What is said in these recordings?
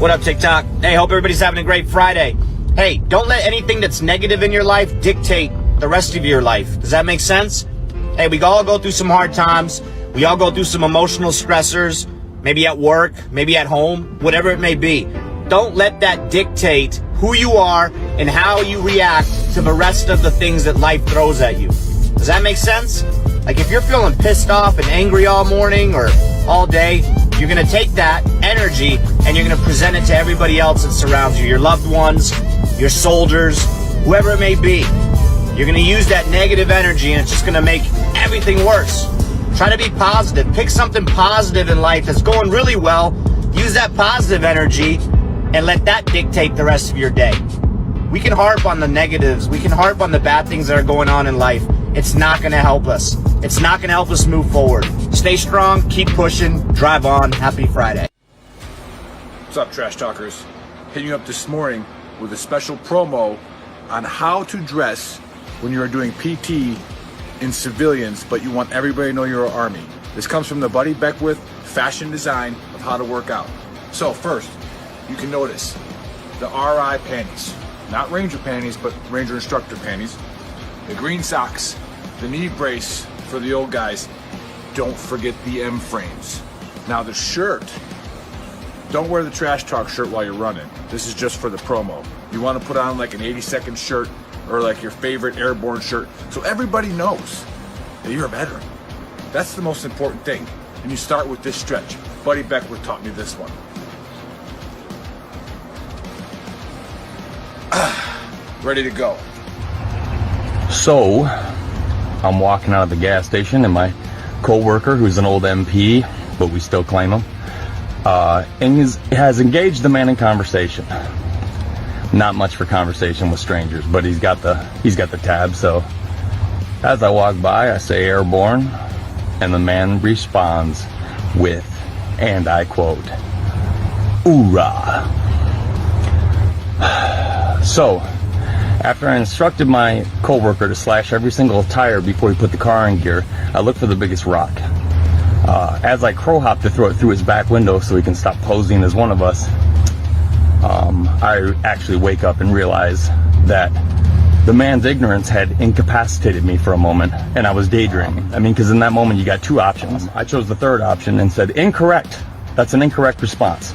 What up, TikTok? Hey, hope everybody's having a great Friday. Hey, don't let anything that's negative in your life dictate the rest of your life. Does that make sense? Hey, we all go through some hard times. We all go through some emotional stressors, maybe at work, maybe at home, whatever it may be. Don't let that dictate who you are and how you react to the rest of the things that life throws at you. Does that make sense? Like if you're feeling pissed off and angry all morning or all day, you're going to take that energy and you're going to present it to everybody else that surrounds you, your loved ones, your soldiers, whoever it may be. You're going to use that negative energy and it's just going to make everything worse. Try to be positive. Pick something positive in life that's going really well. Use that positive energy and let that dictate the rest of your day. We can harp on the negatives. We can harp on the bad things that are going on in life. It's not going to help us. It's not going to help us move forward. Stay strong, keep pushing, drive on. Happy Friday. What's up, Trash Talkers? Hitting you up this morning with a special promo on how to dress when you are doing PT in civilians, but you want everybody to know you're an Army. This comes from the Buddy Beckwith fashion design of how to work out. So first, you can notice the RI panties. Not Ranger panties, but Ranger instructor panties. The green socks, the knee brace for the old guys. Don't forget the M frames. Now the shirt, don't wear the Trash Talk shirt while you're running. This is just for the promo. You want to put on like an 80-second shirt or like your favorite airborne shirt so everybody knows that you're a veteran. That's the most important thing. And you start with this stretch. Buddy Beckwith taught me this one. Ready to go. So, I'm walking out of the gas station and my co-worker, who's an old MP, but we still claim him, and has engaged the man in conversation. Not much for conversation with strangers, but he's got the tab. So as I walk by, I say airborne, and the man responds with, and I quote, "Hoorah." So after I instructed my coworker to slash every single tire before he put the car in gear, I look for the biggest rock. As I crow hop to throw it through his back window so he can stop posing as one of us, I actually wake up and realize that the man's ignorance had incapacitated me for a moment, and I was daydreaming. I mean, because in that moment you got two options. I chose the third option and said, "Incorrect. That's an incorrect response."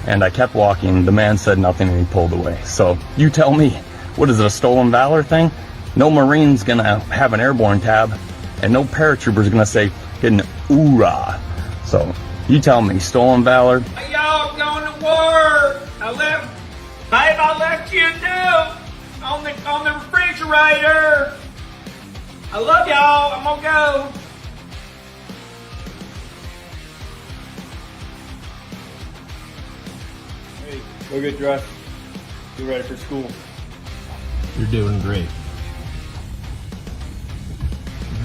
And I kept walking. The man said nothing and he pulled away. So you tell me, what is it, a stolen valor thing? No Marine's gonna have an airborne tab, and no paratrooper's gonna say getting hoorah. So you tell me, stolen valor? Hey, y'all, I'm going to work. I left you a note on the refrigerator. I love y'all. I'm gonna go. Hey, go get dressed. Get ready for school. You're doing great.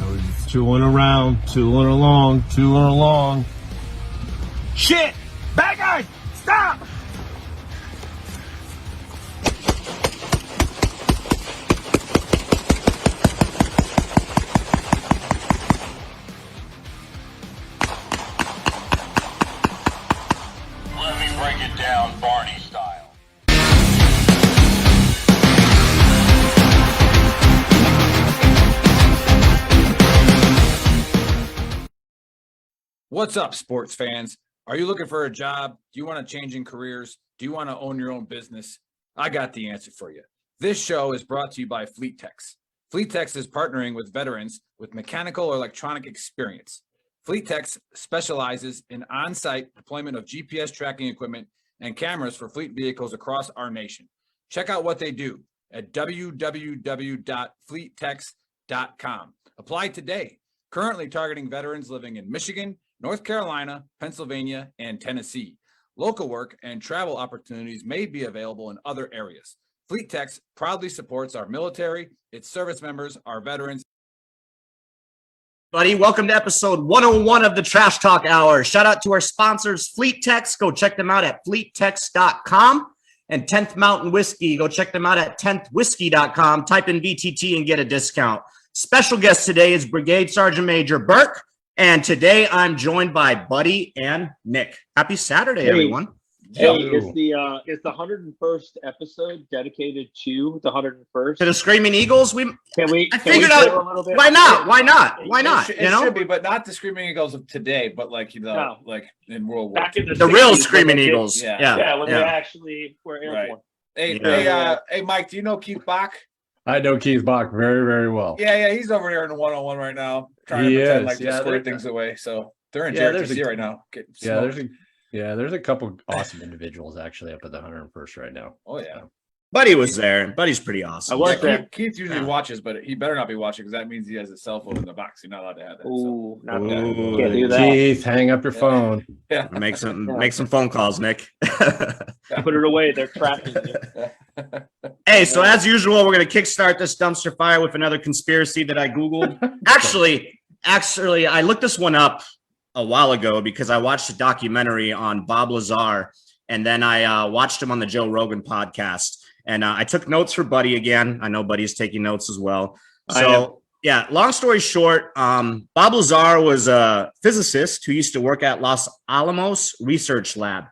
We're just tooling around, tooling along. Shit! Bad guys! Stop! Let me break it down Barney style. What's up, sports fans? Are you looking for a job? Do you want to change in careers? Do you want to own your own business? I got the answer for you. This show is brought to you by FleetTex. FleetTex is partnering with veterans with mechanical or electronic experience. FleetTex specializes in on-site deployment of GPS tracking equipment and cameras for fleet vehicles across our nation. Check out what they do at www.fleettex.com. Apply today. Currently targeting veterans living in Michigan, North Carolina, Pennsylvania, and Tennessee. Local work and travel opportunities may be available in other areas. FleetTex proudly supports our military, its service members, our veterans. Buddy, welcome to episode 101 of the Trash Talk Hour. Shout out to our sponsors, FleetTex. Go check them out at fleettex.com. And 10th Mountain Whiskey. Go check them out at 10thwhiskey.com. Type in VTT and get a discount. Special guest today is Brigade Sergeant Major Burke. And today I'm joined by Buddy and Nick. Happy Saturday, everyone. Hey, is the 101st episode dedicated to the 101st? To the Screaming Eagles, I figured out. a little bit? Why not? Why not? Why not? It should be, but not the Screaming Eagles of today, but like No. like in World War Back in II. the The real 60s when Screaming they did- Eagles. Yeah. Yeah. when they actually were airborne. Hey, Mike, do you know Keith Bach? I know Keith Bach very, very well. Yeah, he's over here in the 101 right now, trying He to pretend is. like to Yeah, square they're- things away. So they're in Yeah, there's JRTC a- right now. Getting Yeah, smoked. there's a couple awesome individuals actually up at the 101st right now. Oh yeah. Buddy was there. Buddy's pretty awesome. I was there. Keith usually Yeah. watches, but he better not be watching because that means he has a cell phone in the box. You're not allowed to have that. Ooh, not Ooh. that. Can't do that. Keith, hang up your phone. Yeah. Make some phone calls, Nick. Put it away. They're tracking you. Hey, so as usual, we're gonna kickstart this dumpster fire with another conspiracy that I googled. Actually, I looked this one up a while ago because I watched a documentary on Bob Lazar, and then I watched him on the Joe Rogan podcast. And I took notes for Buddy again. I know Buddy's taking notes as well. So yeah, long story short, Bob Lazar was a physicist who used to work at Los Alamos Research Lab.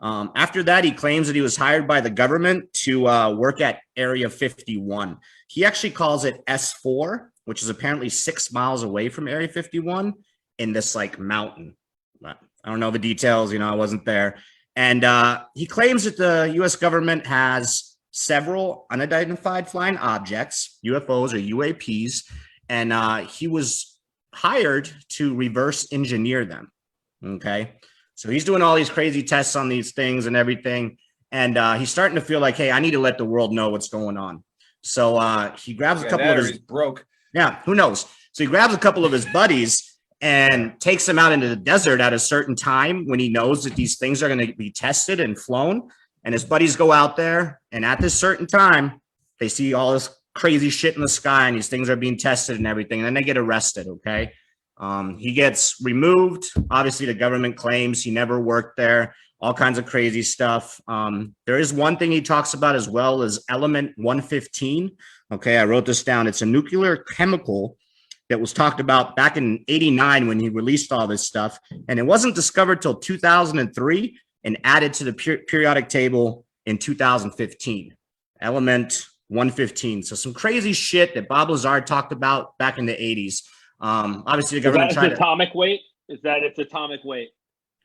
After that, he claims that he was hired by the government to work at Area 51. He actually calls it S4, which is apparently 6 miles away from Area 51 in this like mountain. I don't know the details, I wasn't there. And he claims that the U.S. government has several unidentified flying objects, UFOs or UAPs, and he was hired to reverse engineer them. Okay. So he's doing all these crazy tests on these things and everything. And he's starting to feel like, hey, I need to let the world know what's going on. So he grabs a couple of his broke. Yeah, who knows? So he grabs a couple of his buddies and takes them out into the desert at a certain time when he knows that these things are going to be tested and flown. And his buddies go out there, and at this certain time, they see all this crazy shit in the sky, and these things are being tested and everything. And then they get arrested, okay? He gets removed. Obviously, the government claims he never worked there, all kinds of crazy stuff. There is one thing he talks about as well as element 115. Okay, I wrote this down. It's a nuclear chemical that was talked about back in 89 when he released all this stuff. And it wasn't discovered till 2003 and added to the periodic table in 2015. Element 115. So some crazy shit that Bob Lazar talked about back in the 80s. Obviously, the government tried atomic weight? Is that its atomic weight?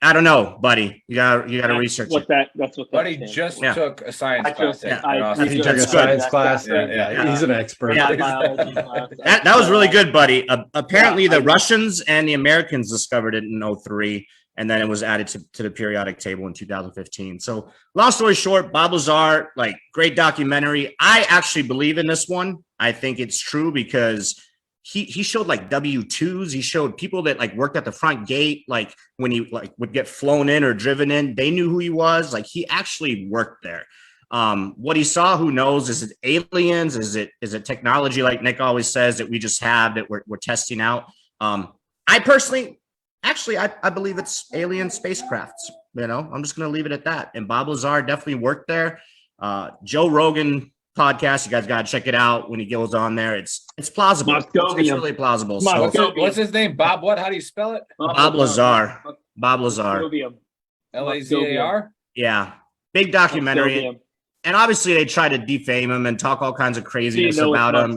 I don't know, buddy. You got to research what it. That's what that Buddy stands just for. took a science class. He took a science class. Yeah. He's an expert. Biology class. That was really good, buddy. Apparently, the Russians and the Americans discovered it in 03, and then it was added to the periodic table in 2015. So, long story short, Bob Lazar, like, great documentary. I actually believe in this one. I think it's true because he showed like W-2s. He showed people that like worked at the front gate, like when he like would get flown in or driven in, they knew who he was. Like he actually worked there. What he saw, who knows? Is it aliens? Is it technology like Nick always says that we just have that we're testing out? I personally, actually, I believe it's alien spacecrafts. I'm just going to leave it at that. And Bob Lazar definitely worked there. Joe Rogan podcast, you guys got to check it out when he goes on there. It's plausible. It's really plausible. So, what's his name? Bob what? How do you spell it? Bob Lazar. Bob Lazar. Lazar? Yeah. Big documentary. And obviously they try to defame him and talk all kinds of craziness about him,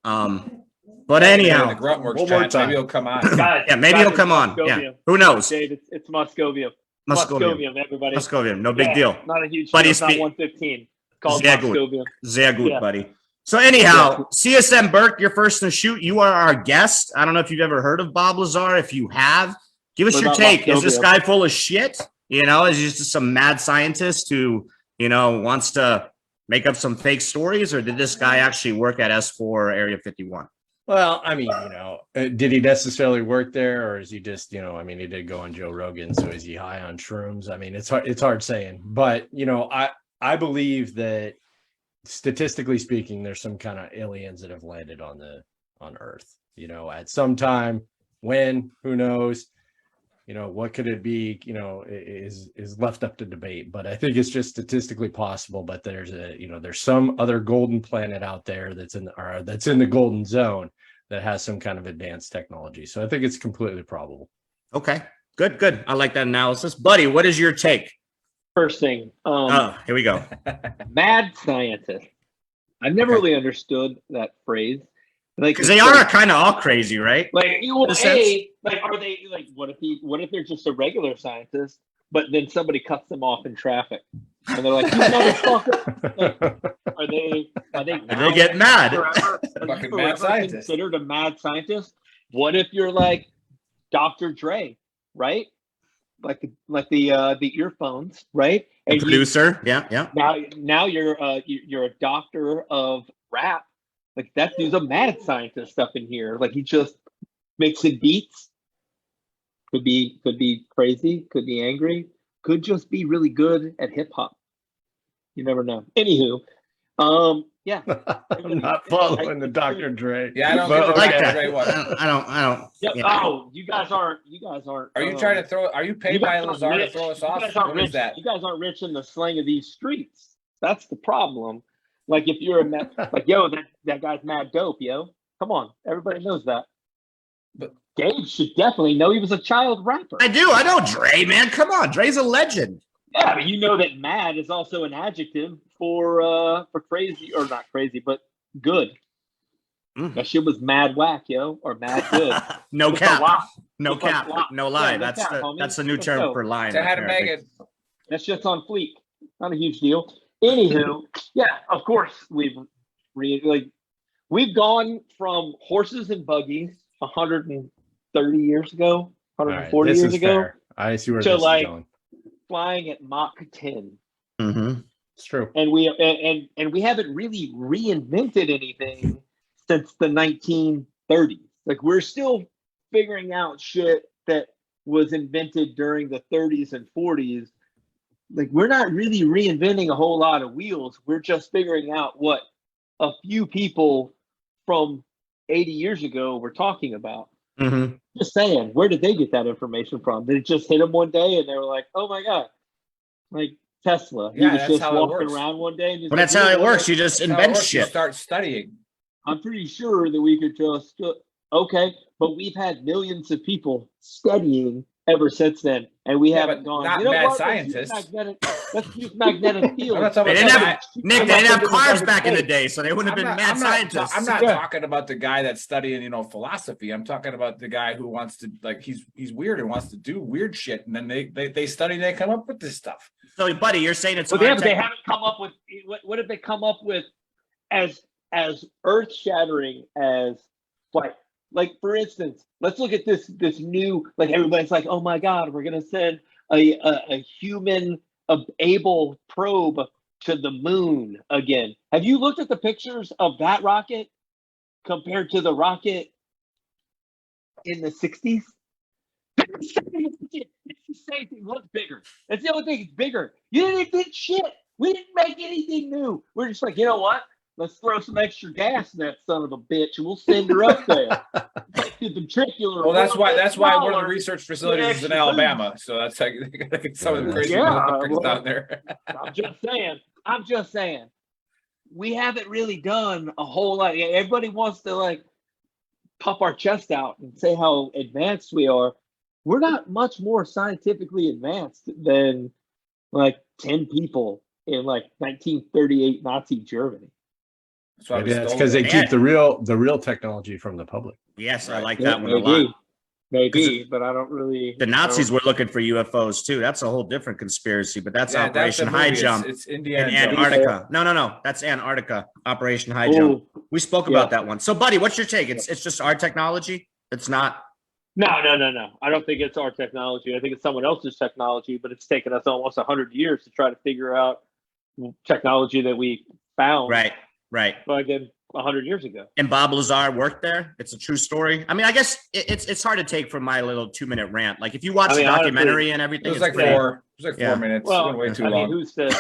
But anyhow, one more time. Maybe he'll come on. Yeah, maybe he'll come on. Yeah. Who knows? Dave, it's Moscovium. Moscovium, everybody. Moscovium, no big deal. Not a huge But deal. he's Not 115. Called Moscovium. Sehr gut, buddy. So anyhow, CSM Burke, you're first in the shoot. You are our guest. I don't know if you've ever heard of Bob Lazar. If you have, give us your take. Is this guy full of shit? Is he just some mad scientist who, wants to make up some fake stories? Or did this guy actually work at S4 or Area 51? Well, I mean, did he necessarily work there, or is he just, he did go on Joe Rogan, so is he high on shrooms? I mean, it's hard saying, but I believe that statistically speaking, there's some kind of aliens that have landed on Earth, at some time. When, who knows, what could it be, is left up to debate, but I think it's just statistically possible. But there's there's some other golden planet out there that's in the golden zone that has some kind of advanced technology. So I think it's completely probable. Okay, good. I like that analysis. Buddy, what is your take? First thing, Oh, here we go. mad scientist. I've never really understood that phrase. Like, Because they are kind of all crazy, right? like, you will In a sense. like, are they like, what if they're just a regular scientist, but then somebody cuts them off in traffic, and they're like, you motherfucker? Like, are they get mad? Forever, Fucking mad scientist. Considered a mad scientist? What if you're like Dr. Dre, right? Like the earphones, right? The producer. Yeah. Now you're a doctor of rap. Like, that dude's a mad scientist up in here. Like, he just mixing beats. Could be crazy. Could be angry. Could just be really good at hip hop. You never know. Anywho, yeah. I'm not following the Dr. Dre. Yeah, I don't But get like Dr. that. Dre one. I don't. Yeah. Yeah. Oh, you guys aren't. Are you trying to throw? Are you paid by Lazar to throw us off? You guys aren't What rich. is that? You guys aren't rich in the slang of these streets. That's the problem. Like, if you're like, yo, that guy's mad dope, yo. Come on, everybody knows that. But Gabe should definitely know he was a child rapper. I do. I know Dre, man. Come on, Dre's a legend. Yeah, but you know that mad is also an adjective for crazy, or not crazy, but good. That shit was mad whack, yo, or mad good. No Just a cap. lot. No Just like cap. lot. No lie. Yeah, no That's cap, homie. that's the new Let's term go. for lying. I had to make apparently. it. That's just on fleek. Not a huge deal. Anywho, yeah, of course we've gone from horses and buggies 130 years ago, 140 this years is ago, fair. I see where to this is like going. flying at Mach 10. Mm-hmm. It's true. And we haven't really reinvented anything since the 1930s. Like, we're still figuring out shit that was invented during the 30s and 40s. Like, we're not really reinventing a whole lot of wheels. We're just figuring out what a few people from 80 years ago were talking about. Mm-hmm. Just saying, where did they get that information from? Did it just hit them one day and they were like, oh my God, like Tesla. Yeah, he was that's just how it walking works. around one day. And Well, that's how it works. You just That's how it invent works. You shit. start studying. I'm pretty sure that we could just, okay, but we've had millions of people studying ever since then, and we Yeah, haven't but gone. not You know mad what? scientists. Let's use magnetic field. I'm not talking They about didn't the have guy- Nick. They I'm didn't not have talking cars about back in the space. day, so they wouldn't have been mad scientists. I'm not Yeah. talking about the guy that's studying, philosophy. I'm talking about the guy who wants to, like, he's weird and wants to do weird shit, and then they study, they come up with this stuff. So, buddy, you're saying it's But hard they haven't come up with what have they come up with as earth shattering as what? Like, for instance, let's look at this new, like, everybody's like, oh my God, we're gonna send a human able probe to the moon again. Have you looked at the pictures of that rocket compared to the rocket in the 60s? It's the same thing. What's bigger? That's the only thing. It's bigger. You didn't invent shit. We didn't make anything new. We're just like, you know what? Let's throw some extra gas in that son of a bitch, and we'll send her up there. Like the ventricular. Well, that's why one of the smaller. research facilities is in Alabama. So that's how they gotta get some of the crazy motherfuckers down there. I'm just saying. We haven't really done a whole lot. Everybody wants to like puff our chest out and say how advanced we are. We're not much more scientifically advanced than like 10 people in like 1938 Nazi Germany. That's why we Maybe that's stole because they it. keep the real technology from the public. Yes, I like Yeah, that one a lot. Maybe, but I don't really. The Nazis were looking for UFOs too. That's a whole different conspiracy, but that's Yeah, Operation a High movie. Jump It's in Indiana Jones. Antarctica. No. That's Antarctica. Operation High Jump. We spoke about that one. So, buddy, what's your take? It's just our technology. It's not. No. I don't think it's our technology. I think it's someone else's technology, but it's taken us almost 100 years to try to figure out technology that we found. Right. Again, 100 years ago. And Bob Lazar worked there. It's a true story. I mean, I guess it's hard to take from my little 2-minute rant. Like if you watch the documentary and everything, It was it's like pretty- 4. It was like 4 minutes. Well, It went way too I mean, long. who's to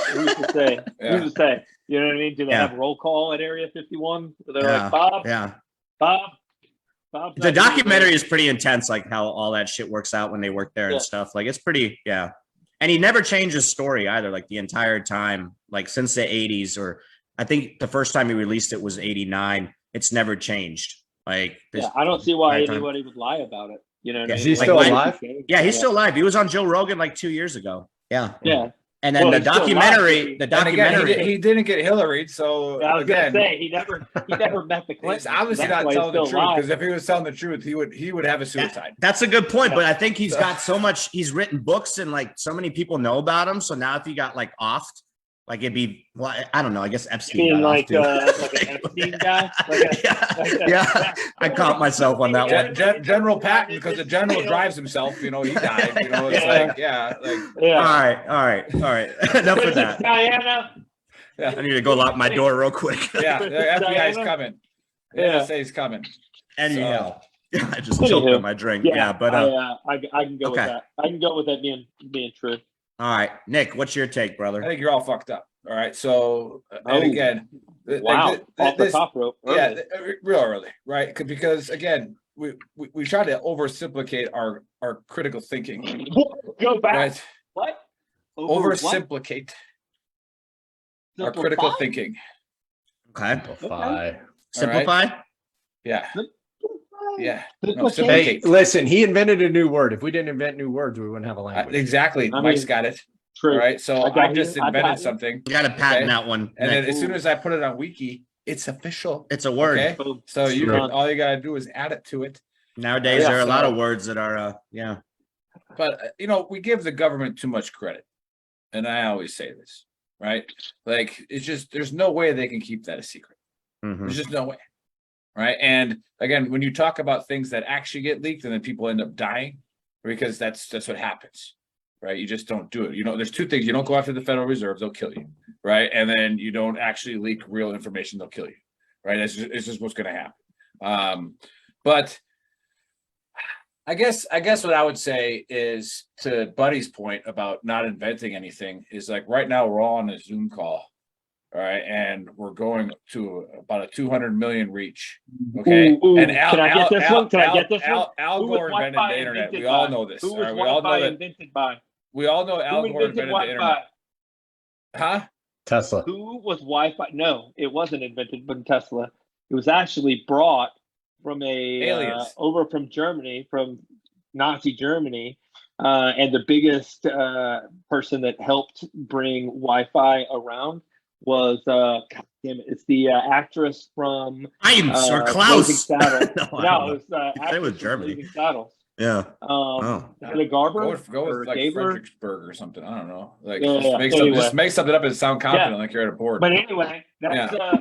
say? Yeah. Who's to say? You know what I mean? Do they Yeah. have roll call at Area 51? They're Yeah. like, Bob. The documentary is pretty intense, like how all that shit works out when they work there Yeah. and stuff. Like it's pretty, yeah. And he never changed his story either, like the entire time, like since the 80s, or I think the first time he released it was 89. It's never changed. Like this, I don't see why entire time. anybody would lie about it. You know what Yeah. I Is mean? he still Like, alive? Yeah, he's still alive. He was on Joe Rogan like 2 years ago. Yeah. Yeah. And then Well, the he's still documentary, alive. the And again, documentary. he didn't get Hillary, so I was again, gonna say he never met the he's Clintons. obviously That's not why he's telling the still truth. alive. Because if he was telling the truth, he would have a suicide. That's a good point, Yeah. but I think he's got so much. He's written books, and like so many people know about him. So now, if he got like offed, like it'd be, well, I don't know. I guess Epstein Being got like off too. like an Epstein guy. Like yeah. I caught myself on that one. General Patton, because the general drives himself, you know, he died. You know, it's Yeah. like, yeah, like Yeah. All right. Enough of Princess that. Diana. I need to go lock my door real quick. yeah, the FBI's Diana? coming. The Yeah. NSA's coming. Anyhow, I just Anywho. choked on my drink. Yeah, but I can go with okay. that. I can go with that being true. all right, Nick, what's your take, I brother? think you're all fucked up. All right. So, and Oh. again, Wow, off the top rope. yeah, early. real early, right? Because again, we try to oversimplify our critical thinking, Go back. right? What? Over what? Oversimplify our critical Simplify? thinking. Okay, Simplify. simplify. Yeah, yeah. No, Simplify. Hey, simplicate. listen, he invented a new word. If we didn't invent new words, we wouldn't have a language. Exactly. I Mike's mean, got it. True. All right. So I got I just you. I got invented you. something, You got to patent Okay. that one. and Nick. then as soon as I put it on Wiki, it's official. It's a word. Okay. Boom. So you Sure. can, all you gotta do is add it to it. Nowadays, Yeah, there are a lot so- of words that are, yeah. But you know, we give the government too much credit, and I always say this, right? Like it's just there's no way they can keep that a secret. Mhm. There's just no way, right? And again, when you talk about things that actually get leaked and then people end up dying, because that's what happens, right? You just don't do it. You know, there's two things: you don't go after the Federal Reserve; they'll kill you, right? And then you don't actually leak real information; they'll kill you, right? It's just what's going to happen. But I guess what I would say is to Buddy's point about not inventing anything is like right now we're all on a Zoom call, all right, and we're going to about a 200 million reach. Okay, Ooh, and can I get this one? Can I get this one? Al Who was Gore invented Wi-Fi the internet. invented We all by? know this. Who all was right? We all know Wi-Fi that. invented by? We all know Al Who Gore invented invented the internet. Wi-Fi? Huh? Tesla. Who was Wi-Fi? No, it wasn't invented by Tesla. It was actually brought from Aliens. over from Germany, from Nazi Germany, and the biggest person that helped bring Wi-Fi around was God damn it, it's the actress from Imes or Blazing Klaus. Saddles. No, I No, don't it was It actress was from Germany. Blazing Saddles. Yeah. Oh. Greta Garbo Go or with like Gabler? Fredericksburg or something. I don't know. Like Yeah, yeah, anyway. just make something up and sound confident like you're at a board. But anyway, that's all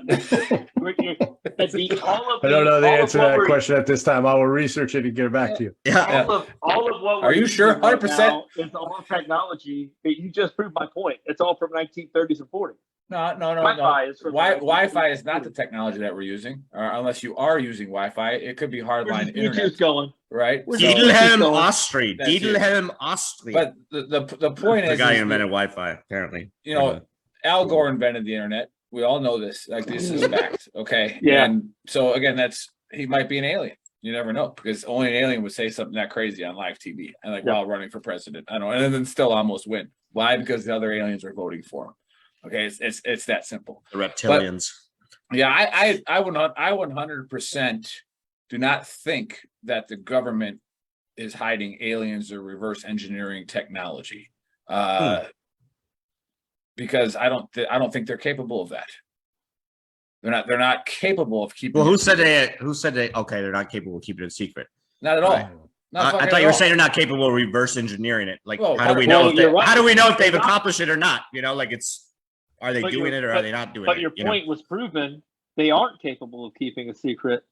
of I don't know the all of answer to what that we're- question at this time. I will research it and get it back to you. Yeah. All of what Are we're you sure? using right 100%? now is all technology. You just proved my point. It's all from 1930s and 40s. No. Wi-Fi is from Wi-Fi is not the technology that we're using, or unless you are using Wi-Fi. It could be hardline Where's YouTube's internet, going? right? Where's So- Diedelhelm So- Austria. That's it. Diedelhelm Austria. but the point the is, guy is who invented Wi-Fi, apparently. you know, Al Gore invented the internet. We all know this. Like this is fact. Okay. Yeah. And so again, he might be an alien. You never know, because only an alien would say something that crazy on live TV and like while running for president. I don't know, and then still almost win. Why? Because the other aliens are voting for him. Okay, it's that simple. The reptilians. Yeah, I 100% do not think that the government is hiding aliens or reverse engineering technology, because I don't think they're capable of that. They're not capable of keeping. Well, who said they? Okay, they're not capable of keeping it secret. Not at all. Right. Not I fucking thought at you were all. saying they're not capable of reverse engineering it. Like, Well, how do we well, know? you're right. How do we know if they've They're not- accomplished it or not? You know, like are they But doing you're- it or are they not doing it? But your you know? point was proven. They aren't capable of keeping a secret.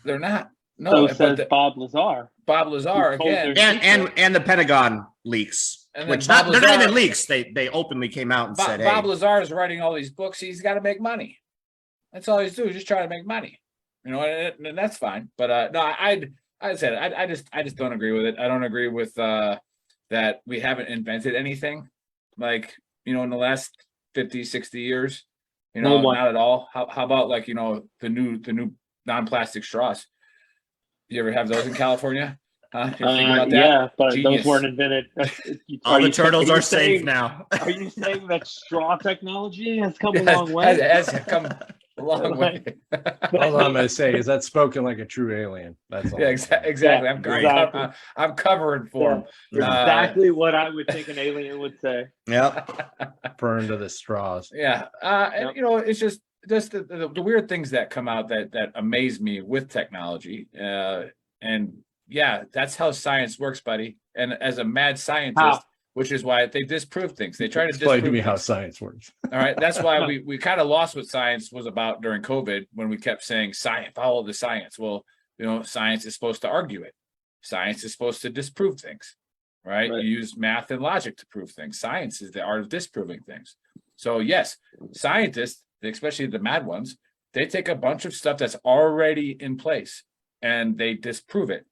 They're not. So No, says but Bob Lazar. Bob Lazar who told again. their- and the Pentagon leaks, And then which Bob they're not Lazar- even leaks. They openly came out and said, Bob "Hey, Lazar is writing all these books. He's got to make money. That's all he's doing. He's just trying to make money. You know, and that's fine. But no, I said I just don't agree with it. I don't agree with that we haven't invented anything like, you know, in the last 50, 60 years. You know, No one. not at all. How about like, you know, the new non-plastic straws? You ever have those in California? Huh? You ever think about that? Yeah, but Genius. those weren't invented. all the turtles are safe saying, now." Are you saying that straw technology has come a long way? Has come A long way. All I'm gonna say is that's spoken like a true alien. That's all. Yeah, I'm saying. exactly. Exactly. I'm covering for him. Exactly what I would think an alien would say. Yep. Burn to the straws. Yeah, and Yep. you know, it's just the weird things that come out that amaze me with technology. And yeah, that's how science works, buddy. And as a mad scientist, How? which is why they disprove things. They try to Explain disprove to me how things. science works. All right, that's why we kind of lost what science was about during COVID when we kept saying science, follow the science. Well, you know, science is supposed to argue it. Science is supposed to disprove things, right? Right. You use math and logic to prove things. Science is the art of disproving things. So yes, scientists, especially the mad ones, they take a bunch of stuff that's already in place and they disprove it.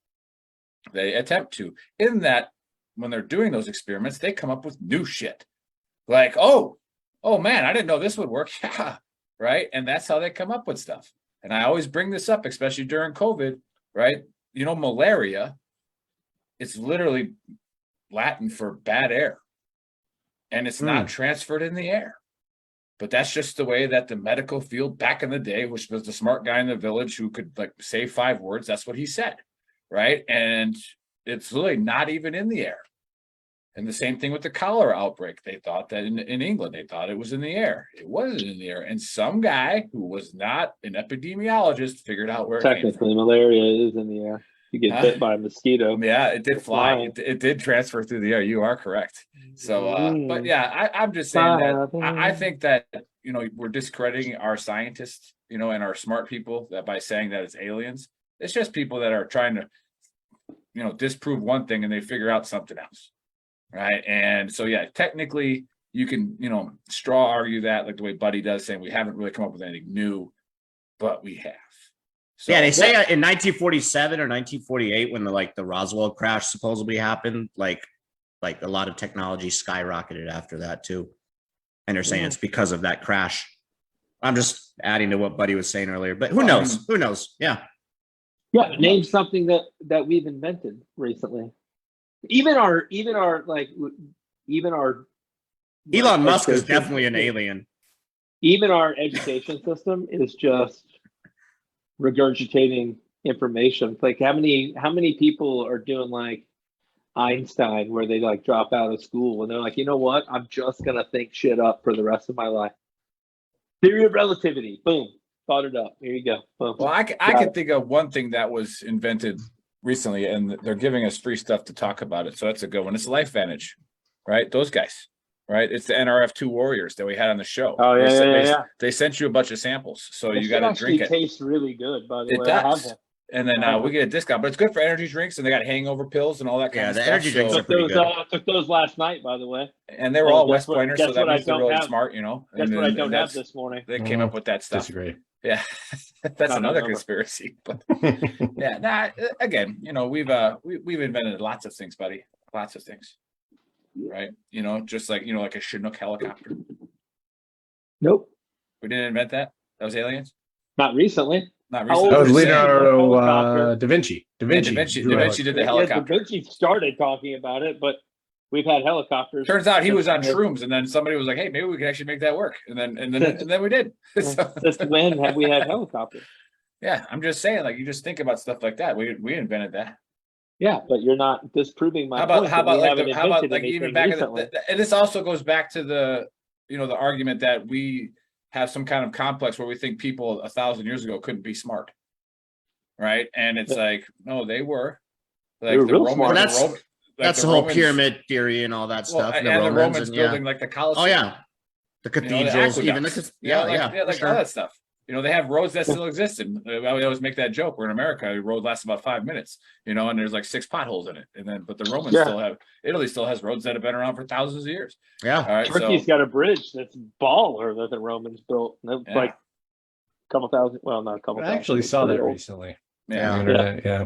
They attempt to. In that, when they're doing those experiments, they come up with new shit. Like, oh man, I didn't know this would work. Yeah, right. And that's how they come up with stuff. And I always bring this up, especially during COVID, right? You know, malaria, it's literally Latin for bad air. And it's not transferred in the air. But that's just the way that the medical field back in the day, which was the smart guy in the village who could like say 5 words, that's what he said. Right. And it's really not even in the air. And the same thing with the cholera outbreak. They thought that in England, they thought it was in the air. It wasn't in the air. And some guy who was not an epidemiologist figured out where it came from. Technically, malaria is in the air. You get bit by a mosquito. Yeah, it did fly. flying. It did transfer through the air. You are correct. So, but yeah, I'm just saying that I think that, you know, we're discrediting our scientists, you know, and our smart people that by saying that it's aliens. It's just people that are trying to, you know, disprove one thing and they figure out something else. Right. And so, yeah, technically you can, you know, straw argue that like the way Buddy does, saying we haven't really come up with anything new, but we have. So, Yeah, they say in 1947 or 1948, when the Roswell crash supposedly happened, like a lot of technology skyrocketed after that too. And they're saying it's because of that crash. I'm just adding to what Buddy was saying earlier, but who knows? Who knows? Yeah. Yeah, name something that we've invented recently. Even our Elon Musk is definitely an alien. Even our education system is just regurgitating information. Like how many people are doing like Einstein, where they like drop out of school and they're like, you know what? I'm just gonna think shit up for the rest of my life. Theory of relativity. Boom. Thought it up. Here you go. Boom. Well, I can think of one thing that was invented recently, and they're giving us free stuff to talk about it. So that's a good one. It's LifeVantage, right? Those guys, right? It's the NRF2 Warriors that we had on the show. Oh, yeah, They sent you a bunch of samples, so you got to actually drink it. Tastes really good, by the It way. does. And then we get a discount, but it's good for energy drinks, and they got hangover pills and all that kind of stuff. Yeah, the energy drinks are Took pretty those, good. took those last night, by the way. And they were all guess West what- Pointers, guess so that what I means they're don't really have? smart, you know. That's And what I then don't have that's- this morning. They came up with that stuff. Disagree. Yeah, that's No, another no. conspiracy. But yeah, again, you know, we've invented lots of things, buddy. Lots of things, right? You know, just like like a Chinook helicopter. Nope, We didn't invent that. That was aliens. not recently. Not How recently. old That was We're saying Leonardo helicopter. Da Vinci. Da Yeah, Vinci. Da Vinci did the Yeah, helicopter. Da Vinci started talking about it, but we've had helicopters. Turns out he was on Since- shrooms, and then somebody was like, "Hey, maybe we can actually make that work." And then we did. So, Since when have we had helicopters? yeah, I'm just saying, like, you just think about stuff like that. We invented that. Yeah, but you're not disproving my How about point. how that we about haven't invented even anything back recently. in and this also goes back to the the argument that we have some kind of complex where we think people 1,000 years ago couldn't be smart, right? And it's like, no, they were. Like They were the real Romans, smart. That's the whole pyramid theory and all that stuff. and the Romans building like the Colosseum. Oh yeah, the the cathedrals, even aqueducts. the yeah, like for all sure. that stuff. They have roads that still exist, and I always make that joke. We're in America, a road lasts about 5 minutes, and there's like 6 potholes in it, and then but the Romans Italy still has roads that have been around for thousands of years. Yeah, All right, Turkey's so got a bridge that's baller that the Romans built. That's Yeah. like a couple thousand. Well, not a couple. I actually thousand, saw it's that pretty old. recently. yeah. On the internet, yeah.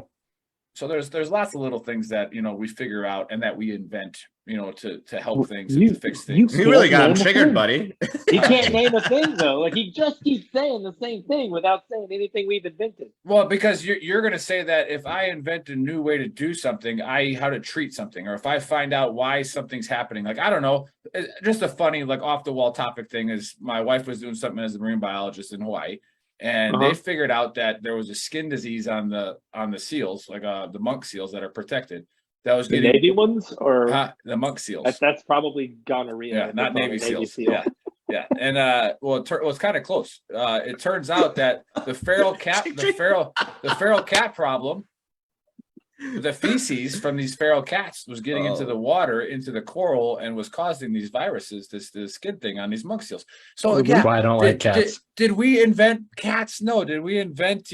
So there's lots of little things that, you know, we figure out and that we invent, you know, to help things and to fix things. You really got him Name a triggered, thing. buddy. He can't name a thing though. Like he just keeps saying the same thing without saying anything we've invented. Well, because you're going to say that if I invent a new way to do something, i.e. how to treat something, or if I find out why something's happening, like, I don't know, just a funny, like off the wall topic thing is my wife was doing something as a marine biologist in Hawaii, and they figured out that there was a skin disease on the seals, like the monk seals that are protected. That was The getting Navy ones or the monk seals. that's probably gonorrhea. Yeah, not Navy SEALs. Yeah, yeah, and well, it was kind of close. It turns out that the feral cat problem, the feces from these feral cats was getting into the water, into the coral, and was causing these viruses, this skin thing on these monk seals. So That's why I don't like cats. Did we invent cats? No. Did we invent,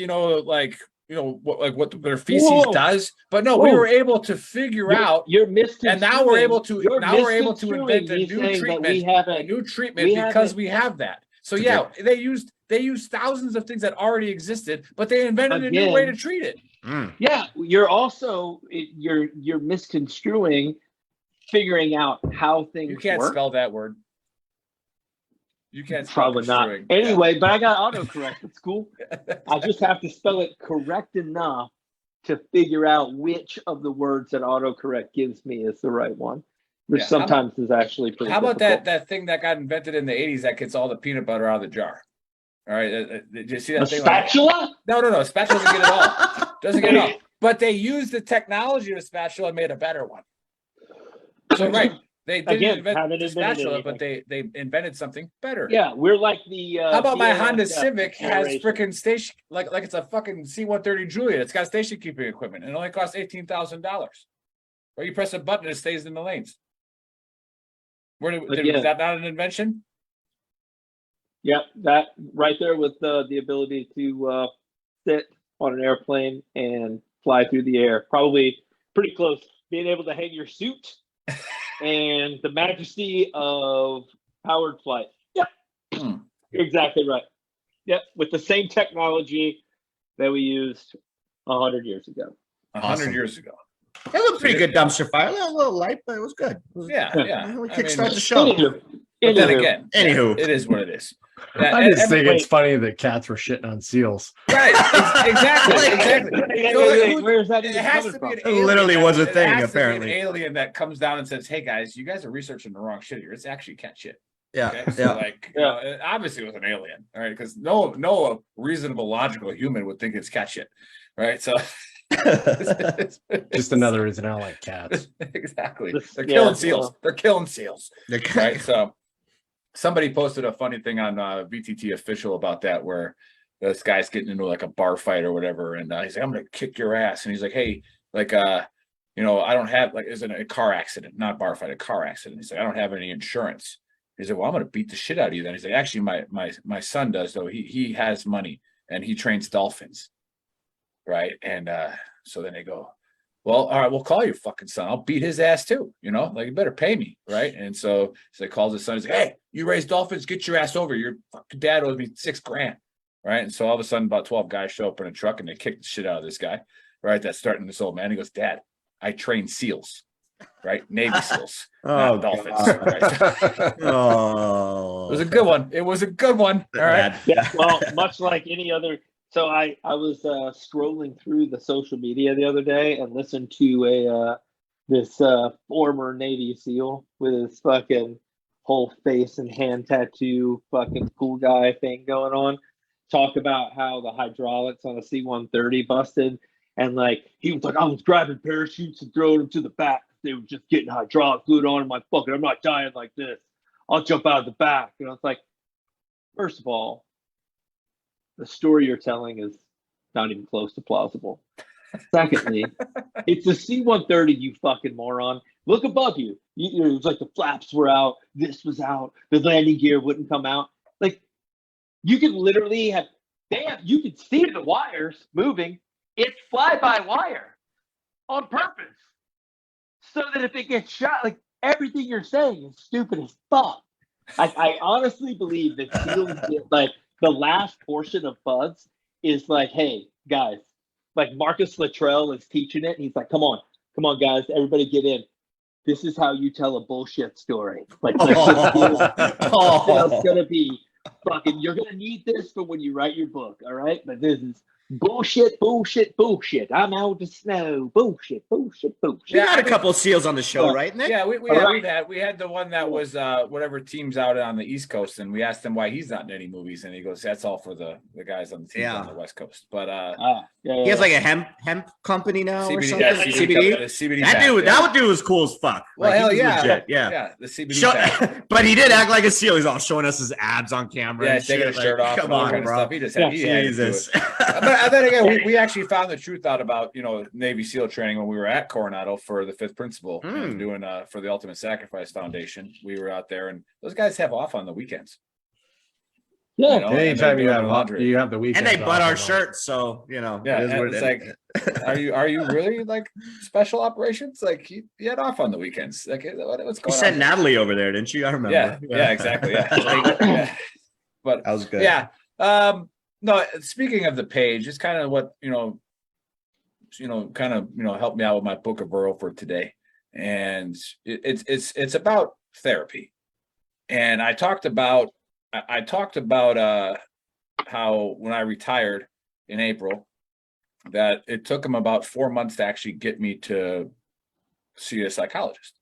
what their feces does? But no, we were able to figure out. You're misconstruing. And now we're able to invent a new treatment because we have that. So yeah, they used thousands of things that already existed, but they invented a new way to treat it. Yeah, you're also you're misconstruing figuring out how things You can't work. spell that word. You can't spell Probably not. construing. Anyway, but I got autocorrect. It's cool. I just have to spell it correct enough to figure out which of the words that autocorrect gives me is the right one. Which sometimes is actually pretty How about difficult. that thing that got invented in the 80s that gets all the peanut butter out of the jar? All right. Did you see that A thing? spatula? No. Spatula doesn't get it all. Doesn't get it all. But they used the technology of the spatula and made a better one. So right. They didn't invent the spatula, but they invented something better. Yeah, we're like the. How about my BLS Honda Civic has generation. freaking station, like it's a fucking C-130 Juliet. It's got station keeping equipment and it only costs $18,000. Or you press a button and it stays in the lanes. Is that not an invention? Yep, that right there with the ability to sit on an airplane and fly through the air. Probably pretty close. Being able to hang your suit and the majesty of powered flight. Yep, You're exactly right. Yep, with the same technology that we used 100 years ago. 100 years ago. It was a pretty good dumpster fire. A little light, but it was good. Yeah. We kickstart the show. But then again, Anywho, it is what it is. I just think it's funny that cats were shitting on seals. Right. Exactly. Wait, where's that It even has coming to from? be an It alien. literally was a It thing, has to be apparently. an alien that comes down and says, "Hey guys, you guys are researching the wrong shit here. It's actually cat shit." yeah, Okay? So it obviously was an alien, all right? Because no reasonable, logical human would think it's cat shit, right? So Just another reason I don't like cats. exactly. They're killing seals. They're killing seals. Right. So somebody posted a funny thing on VTT official about that, where this guy's getting into like a bar fight or whatever, and he's like, "I'm gonna kick your ass," and he's like, "Hey, like, I don't have is it a car accident, not bar fight, a car accident." He's like, "I don't have any insurance." He said, "Well, I'm gonna beat the shit out of you then." He's like, "Actually, my son does, though. He has money and he trains dolphins." Right. And so then they go, "Well, all right, we'll call your fucking son. I'll beat his ass too. Like, you better pay me." Right. And so he calls his son. He's like, "Hey, you raise dolphins, get your ass over. Your fucking dad owes me $6,000. Right. And so all of a sudden about 12 guys show up in a truck and they kick the shit out of this guy. Right. That's starting this old man. He goes, "Dad, I train SEALs." Right. Navy SEALs, not dolphins. Right? Oh, It was a good one. It was a good one. All right. Yeah, well, much like any other. So I was scrolling through the social media the other day and listened to this former Navy SEAL with his fucking whole face and hand tattoo fucking cool guy thing going on talk about how the hydraulics on a C-130 busted, and like he was like, "I was grabbing parachutes and throwing them to the back. They were just getting hydraulic fluid on my fucking. I'm not dying like this. I'll jump out of the back." And I was like, first of all, the story you're telling is not even close to plausible. Secondly, it's a C-130, you fucking moron. Look above you. It was like the flaps were out. This was out. The landing gear wouldn't come out. Like, you could literally you could see the wires moving. It's fly-by-wire on purpose. So that if it gets shot, like, everything you're saying is stupid as fuck. I honestly believe that SEALs get, like, the last portion of Buds is like, "Hey, guys, like Marcus Luttrell is teaching it. He's like, come on, guys, everybody get in. This is how you tell a bullshit story. Like this is gonna be fucking. You're gonna need this for when you write your book, all right? But this is bullshit. I'm out to snow. Bullshit. We had a couple of SEALs on the show, right, Nick? Yeah, we had the one that was whatever team's out on the East Coast, and we asked him why he's not in any movies, and he goes, "That's all for the guys on the team on the West Coast." But he has like a hemp company now or CBD, something. yeah, CBD. the CBD That dude was cool as fuck. Well, like, hell yeah, legit. Yeah, the CBD. But he did act like a SEAL. He's all showing us his abs on camera. Yeah, and taking shit. his shirt off. Come and all on, kind bro. Of stuff. He just had Jesus. But then again, we actually found the truth out about Navy SEAL training when we were at Coronado for the fifth principle and doing for the Ultimate Sacrifice Foundation. We were out there, and those guys have off on the weekends. Yeah, anytime you have the weekend, and they butt our shirts, so yeah, it's like, are you really like special operations? Like you had off on the weekends. Like what's going on? You sent Natalie over there, didn't you? I remember. Yeah, exactly. Yeah, but that was good. Yeah. No, speaking of the page, it's kind of what helped me out with my book of Burrow for today, and it's about therapy. And I talked about how when I retired in April, that it took him about 4 months to actually get me to see a psychologist.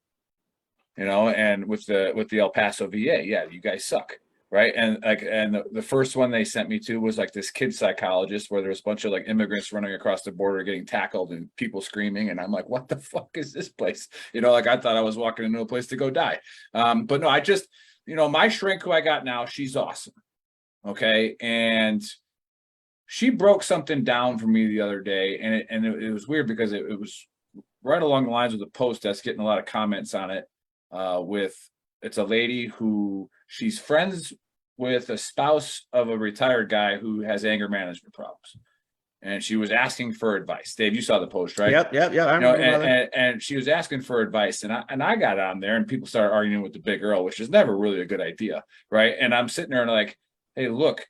And with the El Paso VA, yeah, you guys suck. Right. And the first one they sent me to was like this kid psychologist where there was a bunch of like immigrants running across the border getting tackled and people screaming. And I'm like, what the fuck is this place? Like I thought I was walking into a place to go die. But no, I just, my shrink who I got now, she's awesome. Okay. And she broke something down for me the other day. And it was weird because it was right along the lines of the post that's getting a lot of comments on it it's a lady who she's friends with a spouse of a retired guy who has anger management problems. And she was asking for advice. Dave, you saw the post, right? Yep. I remember and she was asking for advice. And I got on there and people started arguing with the big girl, which is never really a good idea. Right. And I'm sitting there and like, hey, look,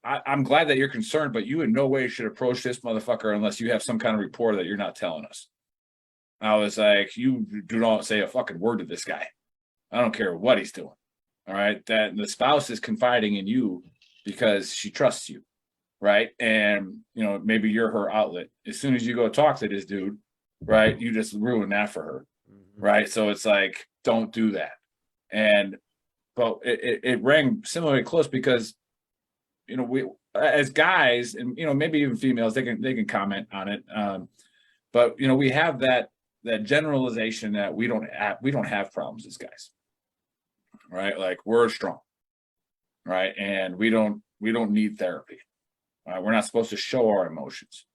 I'm glad that you're concerned, but you in no way should approach this motherfucker unless you have some kind of report that you're not telling us. I was like, you do not say a fucking word to this guy. I don't care what he's doing. All right. That the spouse is confiding in you because she trusts you. Right. And, maybe you're her outlet. As soon as you go talk to this dude, right, you just ruin that for her. Right. So it's like, don't do that. But it rang similarly close because, we as guys and, maybe even females, they can comment on it. But, we have that generalization that we don't have problems as guys. Right. Like we're strong. Right. And we don't need therapy. We're not supposed to show our emotions.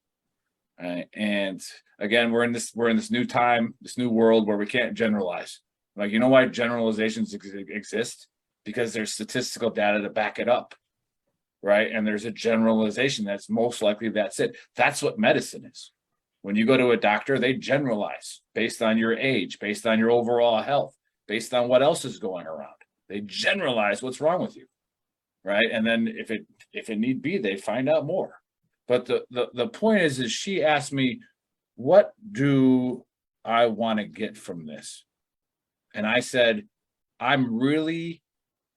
Right? And again, we're in this new time, this new world where we can't generalize. Like, why generalizations exist? Because there's statistical data to back it up. Right. And there's a generalization that's most likely that's it. That's what medicine is. When you go to a doctor, they generalize based on your age, based on your overall health, based on what else is going around. They generalize what's wrong with you, right? And then if it need be, they find out more. But the point is she asked me, what do I want to get from this? And I said, I'm really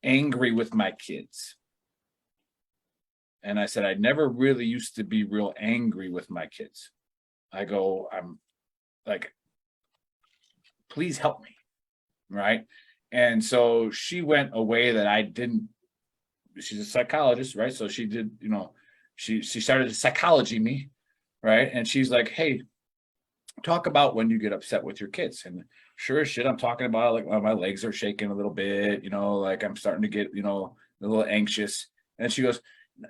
angry with my kids. And I said, I never really used to be real angry with my kids. I'm like, please help me. Right. And so she went a way that I didn't. She's a psychologist, right? So she did, she started to psychology me, right? And she's like, hey, talk about when you get upset with your kids. And sure as shit, I'm talking about like my legs are shaking a little bit, like I'm starting to get, a little anxious. And she goes,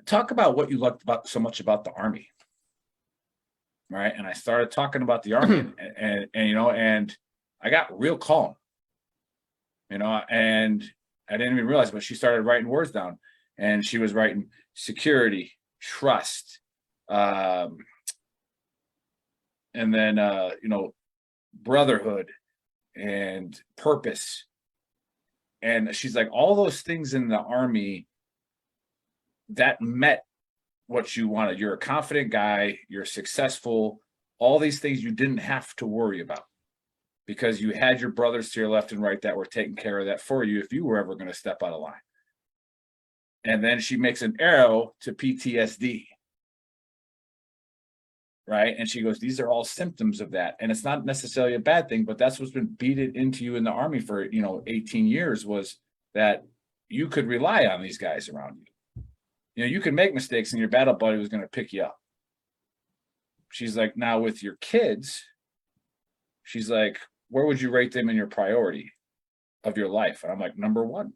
talk about what you loved about so much about the Army. Right. And I started talking about the Army and I got real calm. And I didn't even realize, but she started writing words down and she was writing security, trust, and then, brotherhood and purpose. And she's like, all those things in the Army that met what you wanted. You're a confident guy, you're successful, all these things you didn't have to worry about because you had your brothers to your left and right that were taking care of that for you if you were ever going to step out of line. And then she makes an arrow to PTSD. Right. And she goes, these are all symptoms of that. And it's not necessarily a bad thing, but that's what's been beaten into you in the Army for, 18 years was that you could rely on these guys around you. You could make mistakes and your battle buddy was going to pick you up. She's like, now with your kids, she's like, where would you rate them in your priority of your life? And I'm like, number 1.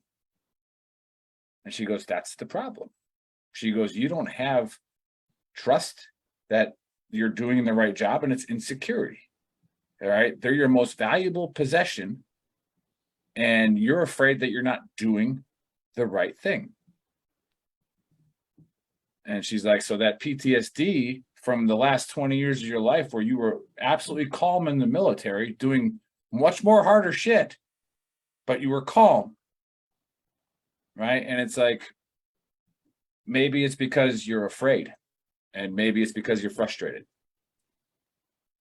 And she goes, that's the problem. She goes, you don't have trust that you're doing the right job, and it's insecurity. All right. They're your most valuable possession. And you're afraid that you're not doing the right thing. And she's like, so that PTSD from the last 20 years of your life where you were absolutely calm in the military, doing much more harder shit, but you were calm. Right. And it's like, maybe it's because you're afraid. And maybe it's because you're frustrated.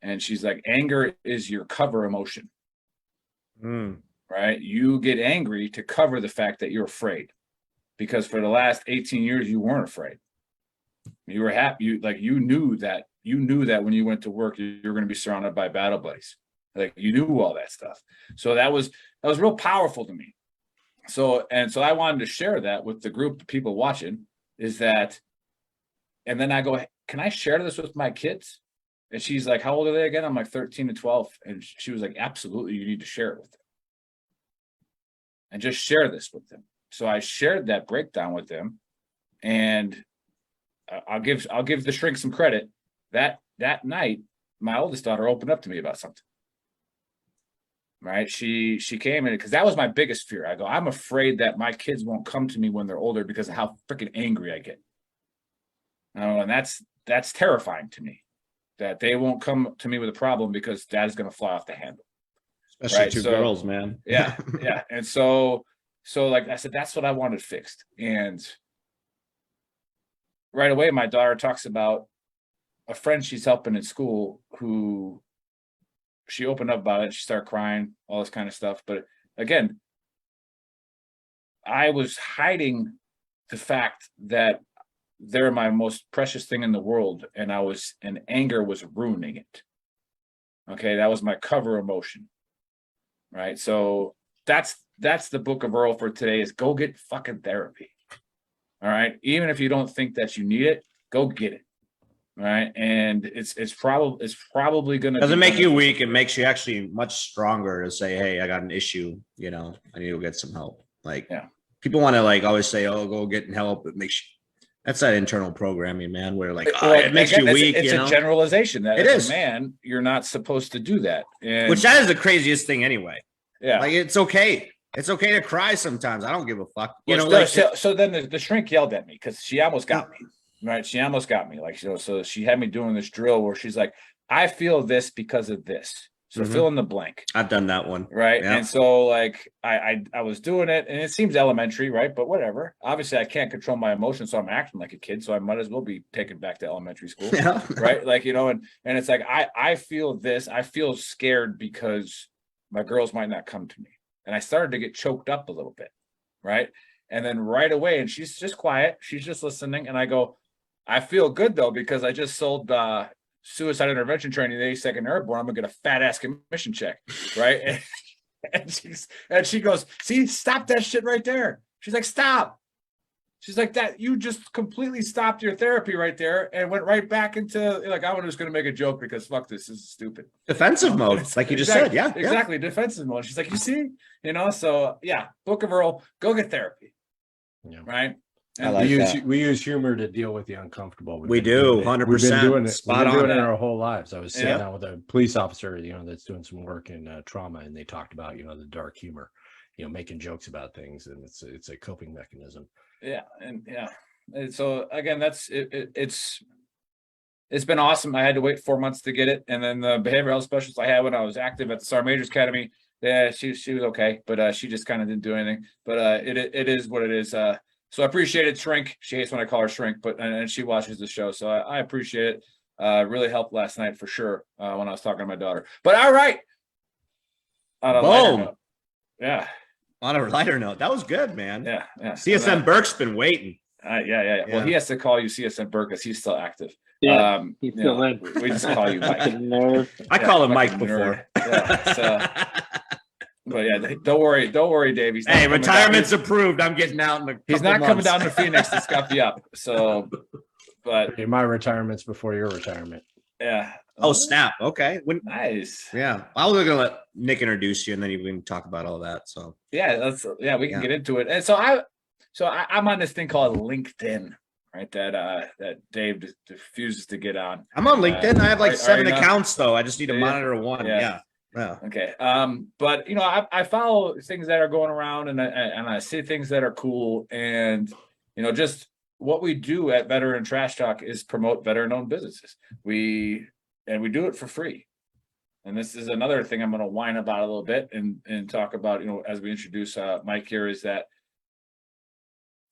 And she's like, anger is your cover emotion. Right? You get angry to cover the fact that you're afraid. Because for the last 18 years, you weren't afraid. You were happy. You knew that when you went to work, you were going to be surrounded by battle buddies. Like you knew all that stuff. So that was real powerful to me. So I wanted to share that with the group of people watching is that, and then I go, can I share this with my kids? And she's like, how old are they again? I'm like 13 to 12. And she was like, absolutely. You need to share it with them. And just share this with them. So I shared that breakdown with them. And I'll give the shrink some credit. That night, my oldest daughter opened up to me about something. Right? She came in because that was my biggest fear. I go, I'm afraid that my kids won't come to me when they're older because of how freaking angry I get. And that's terrifying to me. That they won't come to me with a problem because dad is going to fly off the handle. Especially two girls, man. Yeah. And so like I said, that's what I wanted fixed. And right away, my daughter talks about a friend she's helping in school who she opened up about it. She started crying, all this kind of stuff. But again, I was hiding the fact that they're my most precious thing in the world. And anger was ruining it. Okay. That was my cover emotion. Right. So that's the book of Earl for today is go get fucking therapy. All right. Even if you don't think that you need it, go get it. All right. And it's probably going to doesn't make you weak. It makes you actually much stronger to say, hey, I got an issue. I need to get some help. Like people want to always say, oh, go get help. It makes you. That's that internal programming, man, where it makes you weak. It's a generalization that it as is. A man, you're not supposed to do that. Which that is the craziest thing anyway. Yeah. Like it's okay. It's okay to cry sometimes. I don't give a fuck. So then the shrink yelled at me because she almost got me. Right. She almost got me. So she had me doing this drill where she's like, I feel this because of this. So fill in the blank. I've done that one. Right. Yeah. And so I was doing it and it seems elementary, right? But whatever. Obviously I can't control my emotions. So I'm acting like a kid. So I might as well be taken back to elementary school. Yeah. Right. And it's like, I feel this, I feel scared because my girls might not come to me. And I started to get choked up a little bit. Right. And then right away, and she's just quiet. She's just listening. And I go, I feel good though, because I just sold suicide intervention training, the 82nd Airborne. I'm gonna get a fat ass commission check, right? and she goes, see, stop that shit right there. She's like, stop. She's like, that you just completely stopped your therapy right there and went right back into like I was just gonna make a joke because fuck this is stupid. Defensive mode, like you just said, yeah, exactly, defensive mode. She's like, you see, so yeah, Book of Earl, go get therapy, right? And we use humor to deal with the uncomfortable. We do 100%. We've been doing it. Spot we've been on doing it our whole lives. I was sitting Yeah. down with a police officer, that's doing some work in trauma, and they talked about the dark humor, making jokes about things, and it's a coping mechanism. Yeah, and so again, that's it. It's been awesome. I had to wait 4 months to get it, and then the behavioral health specialist I had when I was active at the Sergeant Major's Academy, yeah, she was okay, but she just kind of didn't do anything. But it is what it is. So I appreciate it, Shrink. She hates when I call her Shrink, but and she watches the show, so I appreciate it. Really helped last night for sure when I was talking to my daughter. But all right, on a lighter note. Yeah. On a lighter note, that was good, man. Yeah. CSM Burke's been waiting. Yeah. Well, he has to call you CSM Burke because he's still active. Yeah, he's still in. We just call you Mike. I call him Mike before. But yeah, don't worry, Dave. Hey, retirement's approved. I'm getting out in a couple He's not months. coming down to Phoenix to scuff you up. So, but My retirement's before your retirement. yeah. Oh, snap. Okay. Nice. Yeah. I was gonna let Nick introduce you, and then we can talk about all that. So Yeah, we can get into it. And so I'm on this thing called LinkedIn, right? That Dave refuses to get on. I'm on LinkedIn. I have like 7 you not? accounts though. I just need to monitor one. Yeah. Okay. But I follow things that are going around, and I see things that are cool, and just what we do at Veteran Trash Talk is promote veteran-owned businesses. We do it for free. And this is another thing I'm going to whine about a little bit and talk about, as we introduce Mike here, is that,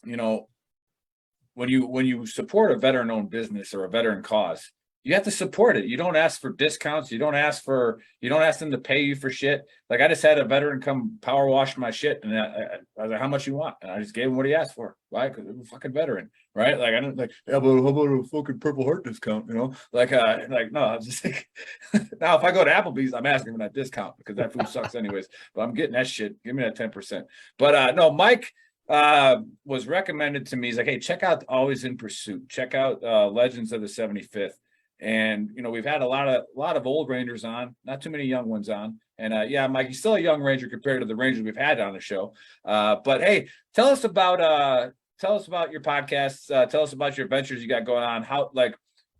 when you support a veteran-owned business or a veteran cause, you have to support it. You don't ask for discounts. You don't ask them to pay you for shit. Like I just had a veteran come power wash my shit, and I was like, "How much you want?" And I just gave him what he asked for. Why? Because I'm a fucking veteran, right? Like I don't like, yeah, but how about a fucking Purple Heart discount? Like no. I'm just like, now if I go to Applebee's, I'm asking for that discount because that food sucks anyways. But I'm getting that shit. Give me that 10%. But no, Mike was recommended to me. He's like, hey, check out Always in Pursuit. Check out Legends of the 75th. And we've had a lot of old Rangers on, not too many young ones on. And yeah, Mike, you're still a young Ranger compared to the Rangers we've had on the show. But hey, tell us about your podcasts. Tell us about your ventures you got going on.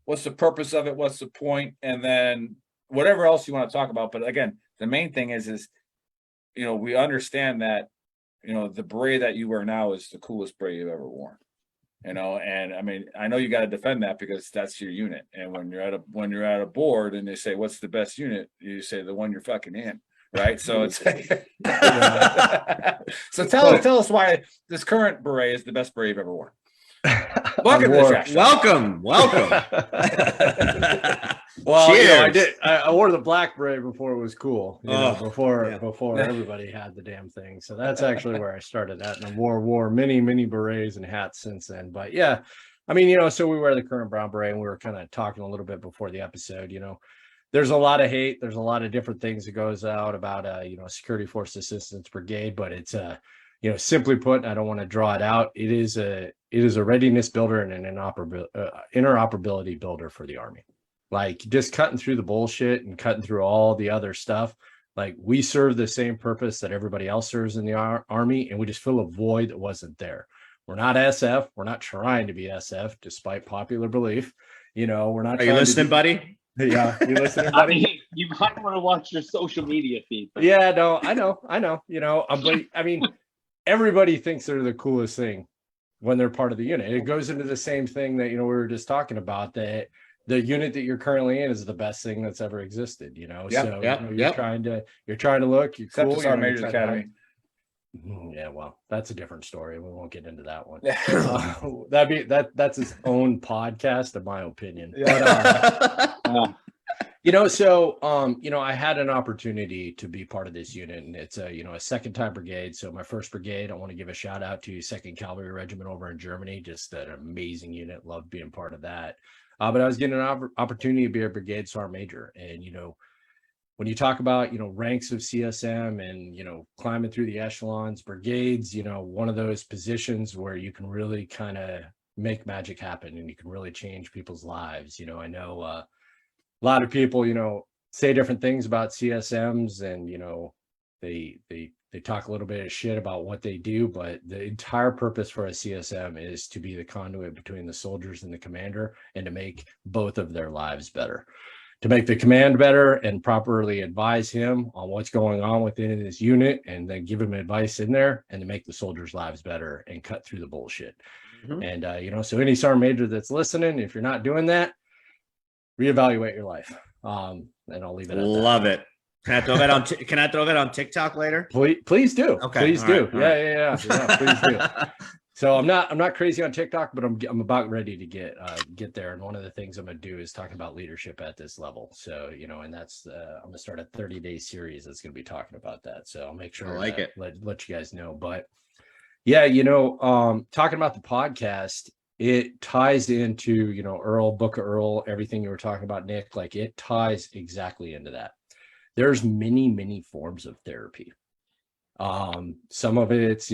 What's the purpose of it? What's the point? And then whatever else you want to talk about. But again, the main thing is we understand that the beret that you wear now is the coolest beret you've ever worn. And I mean, I know you got to defend that because that's your unit. And when you're at a board and they say, what's the best unit? You say the one you're fucking in. Right. So it's so tell us why this current beret is the best beret you've ever worn. Welcome. Well, cheers. I wore the black beret before it was cool. Before everybody had the damn thing. So that's actually where I started at, and I wore many berets and hats since then. But yeah, I mean, so we wear the current brown beret, and we were kind of talking a little bit before the episode. There's a lot of hate. There's a lot of different things that goes out about Security Force Assistance Brigade, but it's simply put, I don't want to draw it out. It is a readiness builder and an interoperability builder for the Army. Like just cutting through the bullshit and cutting through all the other stuff. Like we serve the same purpose that everybody else serves in the Army, and we just fill a void that wasn't there. We're not SF. We're not trying to be SF, despite popular belief. We're not. Are you listening, buddy? Yeah, you listening, buddy? I mean, you might want to watch your social media feed. Yeah, no, I know. But I mean, everybody thinks they're the coolest thing when they're part of the unit. It goes into the same thing that we were just talking about, that the unit that you're currently in is the best thing that's ever existed. You're trying to look. You're Except cool. the Sergeant Major's Academy. Yeah, well, that's a different story. We won't get into that one. That's its own podcast, in my opinion. Yeah. I had an opportunity to be part of this unit, and it's a second time brigade. So my first brigade, I want to give a shout out to 2nd Cavalry Regiment over in Germany. Just an amazing unit. Loved being part of that. But I was getting an opportunity to be a brigade sergeant major, and when you talk about ranks of CSM and climbing through the echelons, brigades, one of those positions where you can really kind of make magic happen, and you can really change people's lives. I know a lot of people say different things about CSMs, and they talk a little bit of shit about what they do, but the entire purpose for a CSM is to be the conduit between the soldiers and the commander, and to make both of their lives better. To make the command better and properly advise him on what's going on within his unit, and then give him advice in there, and to make the soldiers' lives better and cut through the bullshit. Mm-hmm. And so any sergeant major that's listening, if you're not doing that, reevaluate your life. And I'll leave it at that. Love it. Can I throw that on TikTok later? Please do. Okay. Please do. Right. Yeah. Please do. So I'm not crazy on TikTok, but I'm about ready to get there. And one of the things I'm gonna do is talking about leadership at this level. So and that's I'm gonna start a 30-day series that's gonna be talking about that. So I'll make sure let you guys know. But yeah, talking about the podcast, it ties into Earl, Book of Earl, everything you were talking about, Nick. Like it ties exactly into that. There's many forms of therapy. Some of it's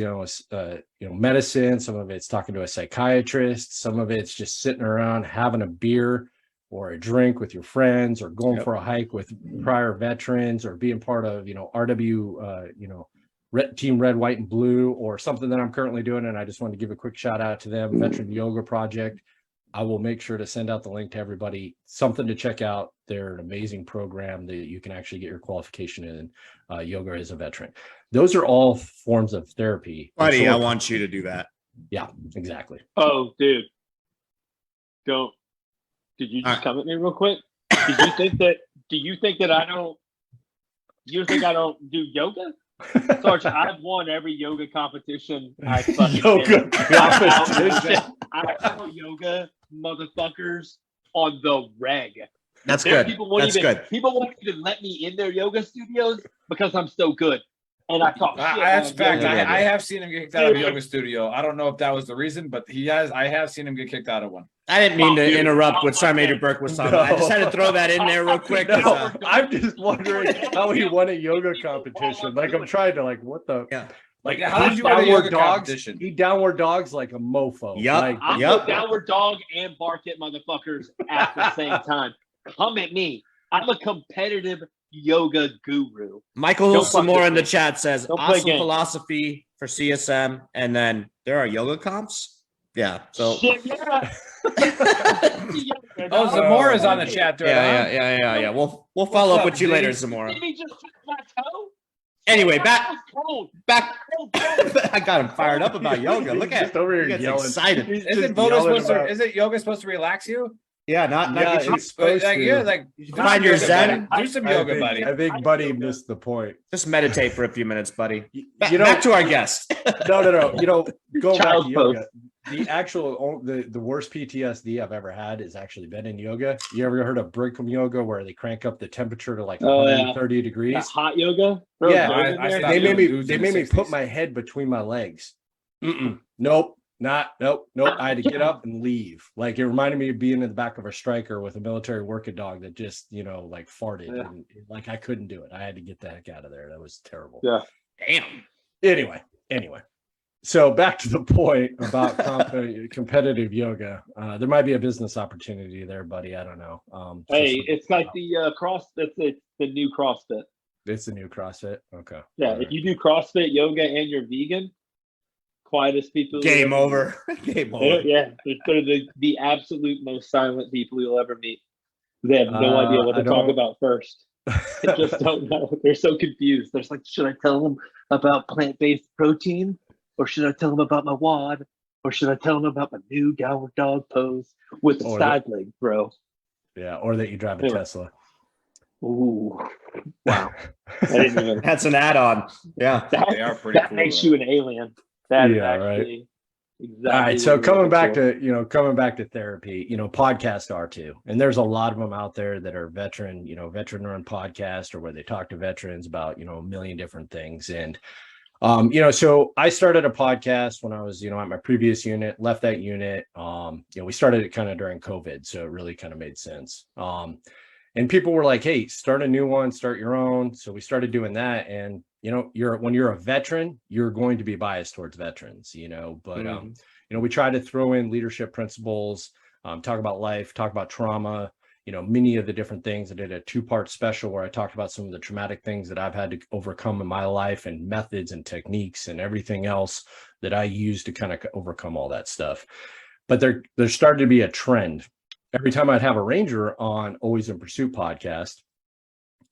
medicine, some of it's talking to a psychiatrist, some of it's just sitting around having a beer or a drink with your friends, or going for a hike with prior veterans, or being part of RW Team Red, White, and Blue, or something that I'm currently doing. And I just want to give a quick shout out to them, Veteran Yoga Project. I will make sure to send out the link to everybody, something to check out. They're an amazing program that you can actually get your qualification in yoga as a veteran. Those are all forms of therapy. Buddy, I want you to do that. Yeah, exactly. Oh, dude. Did you just come at me real quick? Do you think I don't do yoga? Sarge, I've won every yoga competition I fucking yoga competition. I tell yoga motherfuckers on the reg. That's good. People won't even let me in their yoga studios because I'm so good. And I talk shit. That's fact. I have seen him get kicked out of a yoga studio. I don't know if that was the reason, but I have seen him get kicked out of one. I didn't mean to interrupt what Sergeant Major Burke was talking about. I just had to throw that in there real quick. No, I'm just wondering how he won a yoga competition. Like I'm trying to what the like how did you win a yoga dogs? competition? He downward dogs like a mofo. Yep. I downward dog and bark at motherfuckers at the same time. Come at me. I'm a competitive yoga guru. Michael Samora in the chat says awesome philosophy for CSM, and then there are yoga comps. Yeah. So Zamora's on the chat there. Yeah. We'll follow up with you later, Zamora. Did he just touch my toe? Anyway, back. I got him fired up about yoga. Look at over here he gets yelling. excited. Isn't yoga supposed to relax you? Yeah, not it's supposed to. Find your zen. Do some yoga, buddy. I think Buddy missed the point. Just meditate for a few minutes, buddy. Back to our guest. No. Going back to yoga. The actual the worst PTSD I've ever had is actually been in yoga. You ever heard of Bikram yoga, where they crank up the temperature to like 130 degrees? That hot yoga? Yeah, they made me put my head between my legs. Nope. Nope. I had to get up and leave. Like it reminded me of being in the back of a striker with a military working dog that just, like farted. Yeah. And like I couldn't do it. I had to get the heck out of there. That was terrible. Yeah. Damn. Anyway. So back to the point about competitive yoga. There might be a business opportunity there, buddy. I don't know. It's like the it's the new CrossFit. It's the new CrossFit. Okay. Yeah. If you do CrossFit yoga and you're vegan, quietest people. Game over. Game over. Yeah, they're the absolute most silent people you'll ever meet. They have no idea what to talk about first. They just don't know. They're so confused. They're like, should I tell them about plant-based protein, or should I tell them about my WOD, or should I tell them about my new downward dog pose with the side leg, bro? Yeah, or that you drive a Tesla. Ooh, wow! That's an add-on. Yeah, they are pretty. That makes you an alien. That is actually exactly. All right. So coming back to therapy, podcasts are too. And there's a lot of them out there that are veteran run podcasts, or where they talk to veterans about, a million different things. And, so I started a podcast when I was, at my previous unit, left that unit. We started it kind of during COVID. So it really kind of made sense. And people were like, hey, start a new one, start your own. So we started doing that. And when you're a veteran, you're going to be biased towards veterans, but, we try to throw in leadership principles, talk about life, talk about trauma, many of the different things. I did a 2-part special where I talked about some of the traumatic things that I've had to overcome in my life, and methods and techniques and everything else that I use to kind of overcome all that stuff. But there started to be a trend. Every time I'd have a Ranger on Always in Pursuit podcast,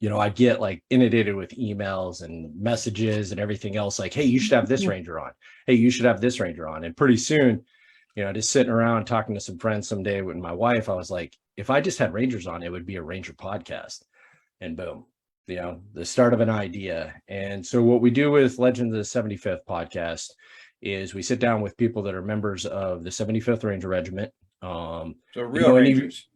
I'd get like inundated with emails and messages and everything else like, hey, you should have this Ranger on. Hey, you should have this Ranger on. And pretty soon, just sitting around talking to some friends someday with my wife, I was like, if I just had Rangers on, it would be a Ranger podcast. And boom, the start of an idea. And so what we do with Legends of the 75th podcast is we sit down with people that are members of the 75th Ranger Regiment. So you real know, Rangers.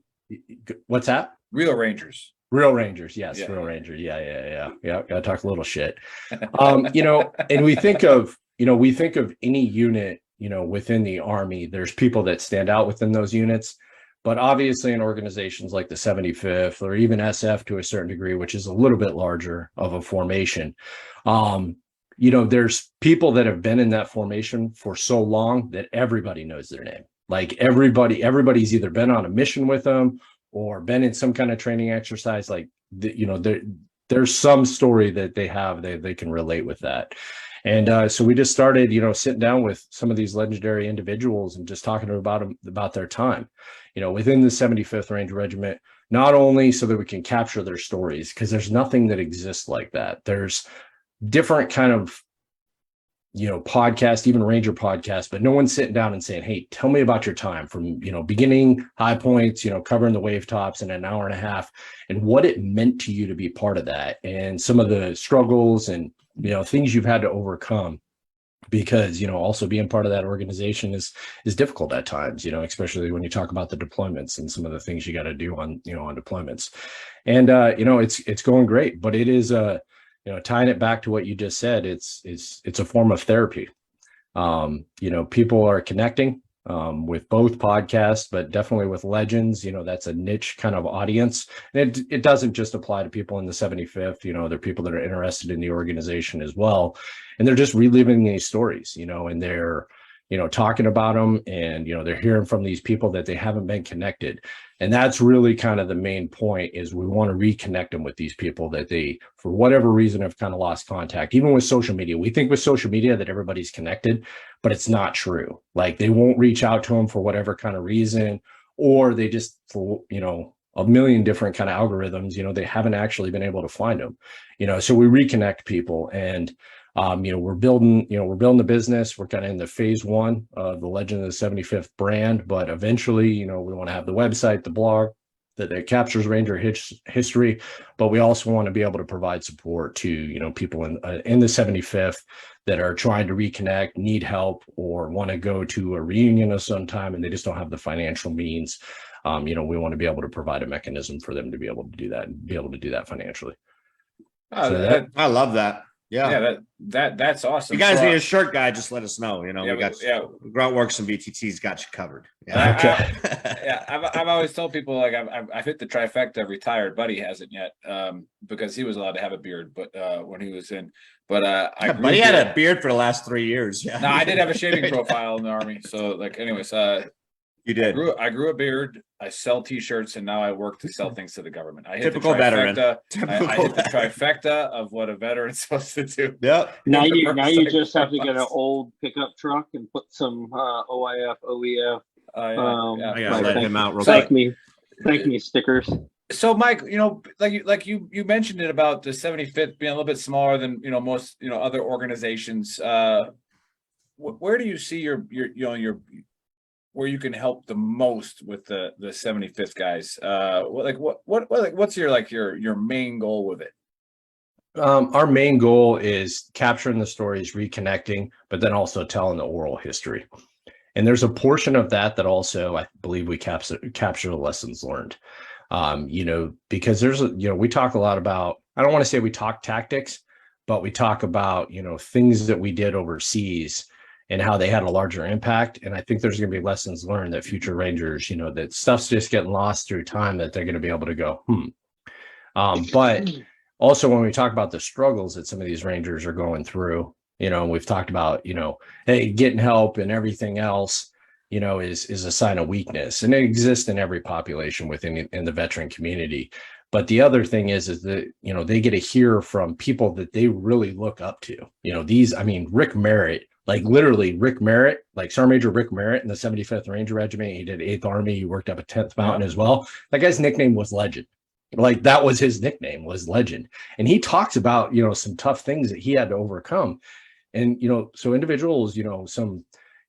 What's that? Real Rangers. Real Rangers, yes, Yeah. real Rangers. Yeah. Gotta talk a little shit. You know, and we think of any unit, you know, within the Army, there's people that stand out within those units. But obviously in organizations like the 75th or even SF to a certain degree, which is a little bit larger of a formation, you know, there's people that have been in that formation for so long that everybody knows their name. Like everybody's either been on a mission with them or been in some kind of training exercise. Like, you know, there's some story that they have, they can relate with that. And so we just started, you know, sitting down with some of these legendary individuals and just talking about their time, you know, within the 75th Ranger Regiment, not only so that we can capture their stories, because there's nothing that exists like that. There's different kind of, you know, podcast, even Ranger podcasts, but no one's sitting down and saying, hey, tell me about your time from, you know, beginning high points, you know, covering the wave tops in an hour and a half and what it meant to you to be part of that and some of the struggles and, you know, things you've had to overcome, because, you know, also being part of that organization is difficult at times, you know, especially when you talk about the deployments and some of the things you got to do on, you know, on deployments. And, you know, it's going great, but it is you know, tying it back to what you just said, it's a form of therapy. You know, people are connecting with both podcasts, but definitely with legends. You know, that's a niche kind of audience. And it doesn't just apply to people in the 75th. You know, there are people that are interested in the organization as well, and they're just reliving these stories. You know, and they're, you know, talking about them, and, you know, they're hearing from these people that they haven't been connected. And that's really kind of the main point, is we want to reconnect them with these people that they, for whatever reason, have kind of lost contact. Even with social media, we think with social media that everybody's connected, but it's not true. Like, they won't reach out to them for whatever kind of reason, or they just, for, you know, a million different kind of algorithms, you know, they haven't actually been able to find them, you know. So we reconnect people, and you know, we're building the business. We're kind of in the phase one of the Legend of the 75th brand, but eventually, you know, we want to have the website, the blog that captures Ranger history, but we also want to be able to provide support to, you know, people in the 75th that are trying to reconnect, need help, or want to go to a reunion of some time and they just don't have the financial means. You know, we want to be able to provide a mechanism for them to be able to do that and be able to do that financially. I love that. Yeah, that's awesome. You guys So, need a shirt guy, just let us know. You know, yeah, we got Gruntworks and BTT's got you covered. Yeah. Yeah, I've always told people, like, I've hit the trifecta. Retired, Buddy hasn't yet, because he was allowed to have a beard, but when he was in, but Buddy had a beard for the last 3 years. Yeah, no, I did have a shaving profile in the Army. So, like, anyways, you did. I grew a beard. I sell T-shirts, and now I work to sell things to the government. I hit Typical the trifecta. veteran. I hit the trifecta of what a veteran's supposed to do. Yep. Now you just have to get an old pickup truck and put some OIF, OEF. I gotta let him out real Thank quick. me stickers. So, Mike, you know, like you mentioned it about the 75th being a little bit smaller than, you know, most, you know, other organizations. Where do you see your where you can help the most with the 75th guys? What's your main goal with it? Our main goal is capturing the stories, reconnecting, but then also telling the oral history. And there's a portion of that also, I believe, we capture the lessons learned. You know, because there's we talk a lot about, I don't want to say we talk tactics, but we talk about, you know, things that we did overseas and how they had a larger impact. And I think there's going to be lessons learned that future Rangers, you know, that stuff's just getting lost through time, that they're going to be able to go, but also when we talk about the struggles that some of these Rangers are going through, you know, we've talked about, you know, hey, getting help and everything else, you know, is a sign of weakness, and it exists in every population within in the veteran community. But the other thing is that, you know, they get to hear from people that they really look up to, you know, Rick Merritt, like literally Rick Merritt, like Sergeant Major Rick Merritt in the 75th Ranger Regiment. He did 8th Army. He worked up at 10th Mountain as well. That guy's nickname was Legend. Like, that was his nickname, was Legend. And he talks about, you know, some tough things that he had to overcome. And, you know, so individuals, you know, some,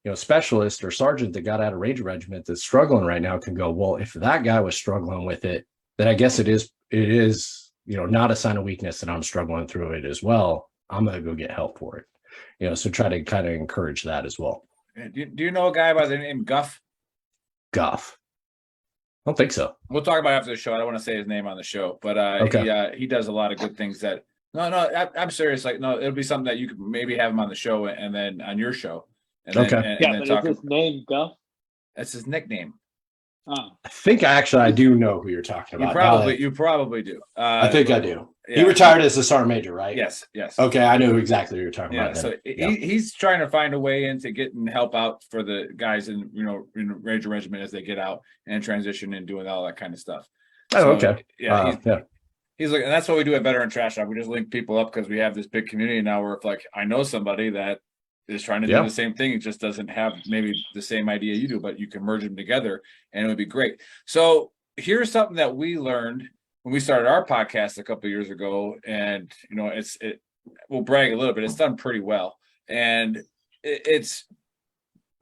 you know, specialist or sergeant that got out of Ranger Regiment that's struggling right now can go, well, if that guy was struggling with it, then I guess it is, you know, not a sign of weakness that I'm struggling through it as well. I'm going to go get help for it. So try to kind of encourage that as well. Do you know a guy by the name Guff? Guff. I don't think so. We'll talk about it after the show. I don't want to say his name on the show, but he does a lot of good things that. No, I'm serious. Like, no, it'll be something that you could maybe have him on the show and then on your show. And then, Okay. and then talk. Is his name Guff? That's his nickname. Oh. I think I do know who you're talking about. You probably do. I think I do. Yeah. He retired as a sergeant major, right? Yes. Okay, I know exactly who you're talking Yeah. about. So then. he's trying to find a way into getting help out for the guys in Ranger Regiment as they get out and transition and doing all that kind of stuff. Oh, So, okay. Yeah. He's like, and that's what we do at Veteran Trash Talk. We just link people up because we have this big community now where if like I know somebody that is trying to do the same thing, it just doesn't have maybe the same idea you do, but you can merge them together and it would be great. So here's something that we learned when we started our podcast a couple of years ago, and we'll brag a little bit. It's done pretty well, and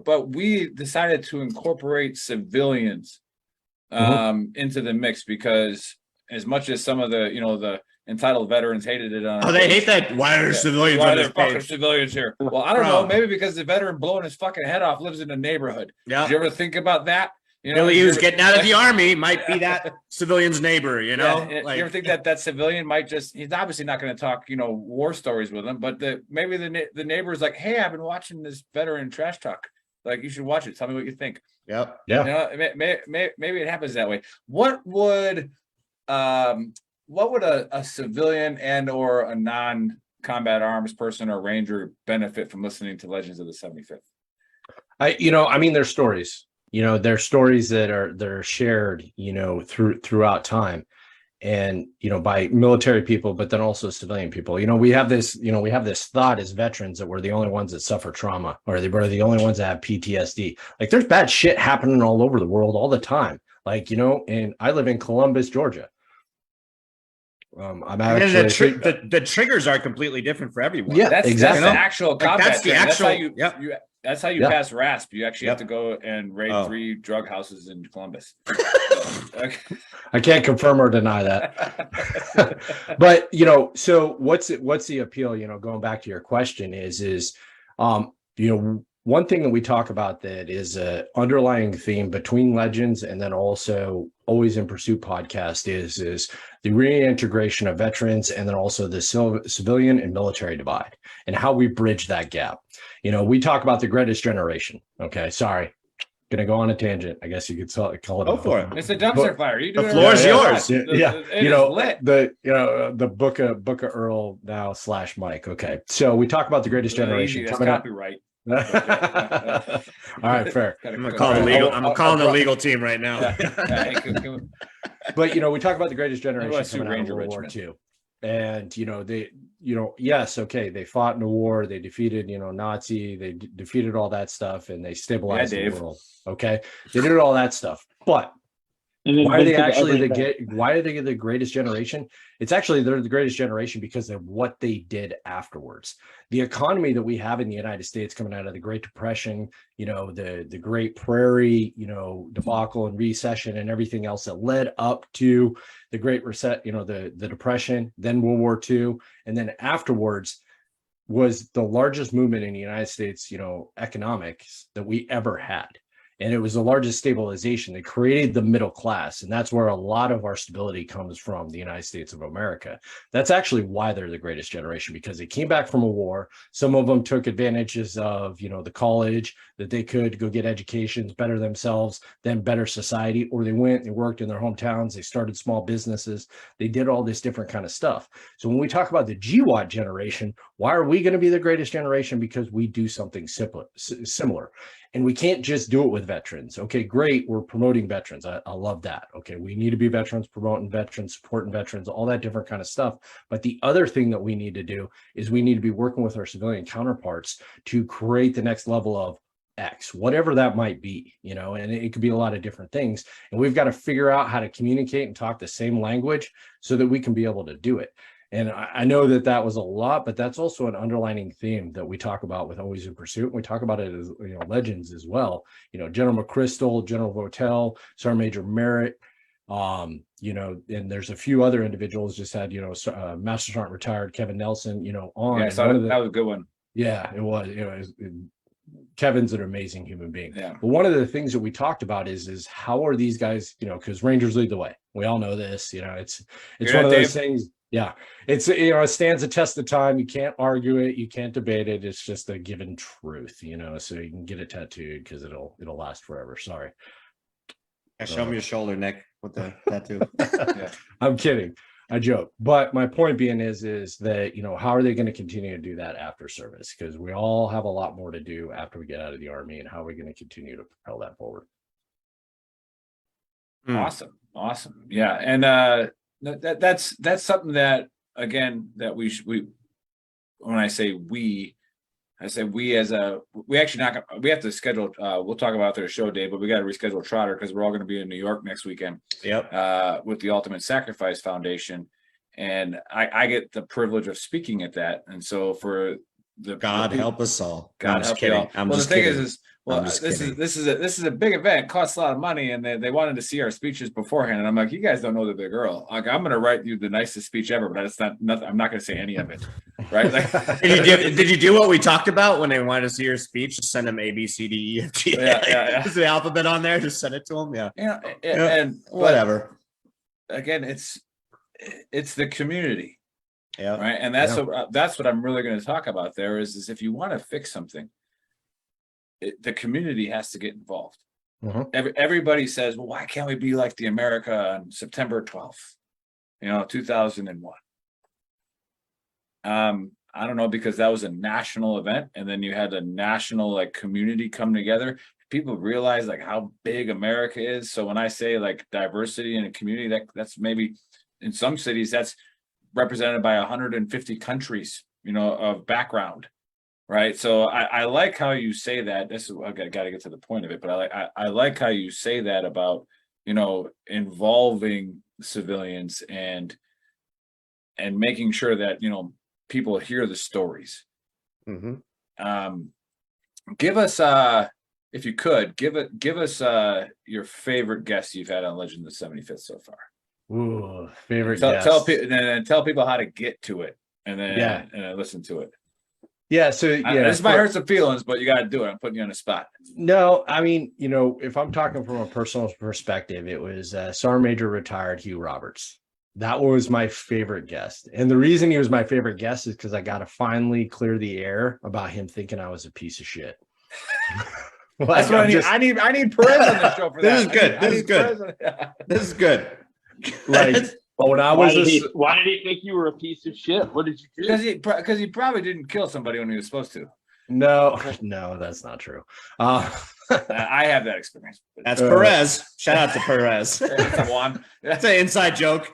but we decided to incorporate civilians into the mix because as much as some of the entitled veterans hated it on. Oh, they hate that. Why are civilians Why on are this there fucking page? civilians here? Well, I don't know. Maybe because the veteran blowing his fucking head off lives in a neighborhood. Yeah. Did you ever think about that? Billy Hughes getting out of the army might be that civilian's neighbor, you know? Yeah, you ever think that civilian might he's obviously not going to talk, war stories with him, but maybe the neighbor is like, hey, I've been watching this veteran trash talk. Like, you should watch it. Tell me what you think. Yep. Yeah. Maybe it happens that way. What would a civilian and or a non-combat arms person or ranger benefit from listening to Legends of the 75th? There's stories. There's stories that are shared, throughout time, and by military people, but then also civilian people. We have this thought as veterans that we're the only ones that suffer trauma, or we're the only ones that have PTSD. Like, there's bad shit happening all over the world all the time. Like, and I live in Columbus, Georgia. I'm actually the triggers are completely different for everyone. Yeah, that's exactly. That's the actual combat. That's the actual. That's how you pass RASP. You actually have to go and raid 3 drug houses in Columbus. I can't confirm or deny that. But so what's the appeal? Going back to your question is one thing that we talk about that is a underlying theme between Legends and then also Always in Pursuit podcast is the reintegration of veterans, and then also the civilian and military divide and how we bridge that gap. We talk about the greatest generation. Okay, sorry, gonna go on a tangent. I guess you could call it. Go for it. It's a dumpster fire. You do the floor is yours. The book of Earl now / Mike. Okay, so we talk about the greatest generation. That's copyright. All right, fair. I'm gonna call the legal. I'm calling the legal team right now. But we talk about the greatest generation coming out of Ranger World War Regiment. II, and yes, okay, they fought in a war, they defeated Nazi, they defeated all that stuff, and they stabilized the world. Okay, they did all that stuff, but why are they the greatest generation? It's actually they're the greatest generation because of what they did afterwards. The economy that we have in the United States coming out of the Great Depression, the Great Prairie, debacle and recession and everything else that led up to the Great Reset, the Depression, then World War II, and then afterwards was the largest movement in the United States, economics that we ever had. And it was the largest stabilization. They created the middle class. And that's where a lot of our stability comes from, the United States of America. That's actually why they're the greatest generation, because they came back from a war. Some of them took advantages of, the college, that they could go get educations, better themselves, then better society, or they went and worked in their hometowns. They started small businesses. They did all this different kind of stuff. So when we talk about the GWAT generation, why are we going to be the greatest generation? Because we do something similar. And we can't just do it with veterans. Okay, great. We're promoting veterans. I love that. Okay, we need to be veterans, promoting veterans, supporting veterans, all that different kind of stuff. But the other thing that we need to do is we need to be working with our civilian counterparts to create the next level of X, whatever that might be, and it could be a lot of different things. And we've got to figure out how to communicate and talk the same language so that we can be able to do it. And I know that was a lot, but that's also an underlining theme that we talk about with Always in Pursuit. And we talk about it as Legends as well. General McChrystal, General Votel, Sergeant Major Merritt, and there's a few other individuals just had, Master Sergeant retired Kevin Nelson, on. Yeah, that was a good one. Yeah, it was. Kevin's an amazing human being. Yeah. But one of the things that we talked about is how are these guys, because Rangers lead the way. We all know this, it's Hear one that, of those Dave? things. Yeah. It's, it stands the test of time. You can't argue it. You can't debate it. It's just a given truth, so you can get it tattooed because it'll last forever. Sorry. Yeah, show me your shoulder, Nick, with the tattoo. Yeah. I'm kidding. I joke. But my point being is that, how are they going to continue to do that after service? Because we all have a lot more to do after we get out of the Army, and how are we going to continue to propel that forward? Awesome. Yeah. And that's something that, again, that we when I say we actually we have to schedule, we'll talk about their show day, but we got to reschedule Trotter because we're all going to be in New York next weekend. Yep. With the Ultimate Sacrifice Foundation. And I get the privilege of speaking at that. And so for God help us all. God I'm just help kidding. you all. I'm well, just the thing kidding. is well, I'm just this kidding. is a big event. It costs a lot of money, and they wanted to see our speeches beforehand. And I'm like, you guys don't know the big girl. Like, I'm going to write you the nicest speech ever, but it's not nothing. I'm not going to say any of it. Right? Like, did you do what we talked about when they wanted to see your speech? Just send them A, B, C, D, E, F, G. Yeah. Just the alphabet on there. Just send it to them. Yeah. And Whatever. Again, it's the community. Yeah. Right. And that's what I'm really going to talk about there is if you want to fix something, the community has to get involved. Everybody says, well, why can't we be like the America on September 12th, 2001? I don't know, because that was a national event, and then you had a national community come together. People realize how big America is. So when I say diversity in a community, that's maybe in some cities that's represented by 150 countries, of background. Right. So I like how you say that. This is, I got to get to the point of it, but I like how you say that about, involving civilians and making sure that, people hear the stories. Mm-hmm. Give us, if you could, give us your favorite guest you've had on Legend of the 75th so far. Ooh, favorite tell guest. tell people how to get to it, and then and listen to it. Yeah, so this might hurt some feelings, but you got to do it. I'm putting you on the spot. No, I mean, if I'm talking from a personal perspective, it was Sergeant Major retired Hugh Roberts. That was my favorite guest, and the reason he was my favorite guest is because I got to finally clear the air about him thinking I was a piece of shit. That's what I need. I need Perez on the show for that. This is good. This is good. When I was why did he think you were a piece of shit? What did you do? Because he probably didn't kill somebody when he was supposed to. No, that's not true. I have that experience. That's Perez. Shout out to Perez. That's one. That's an inside joke.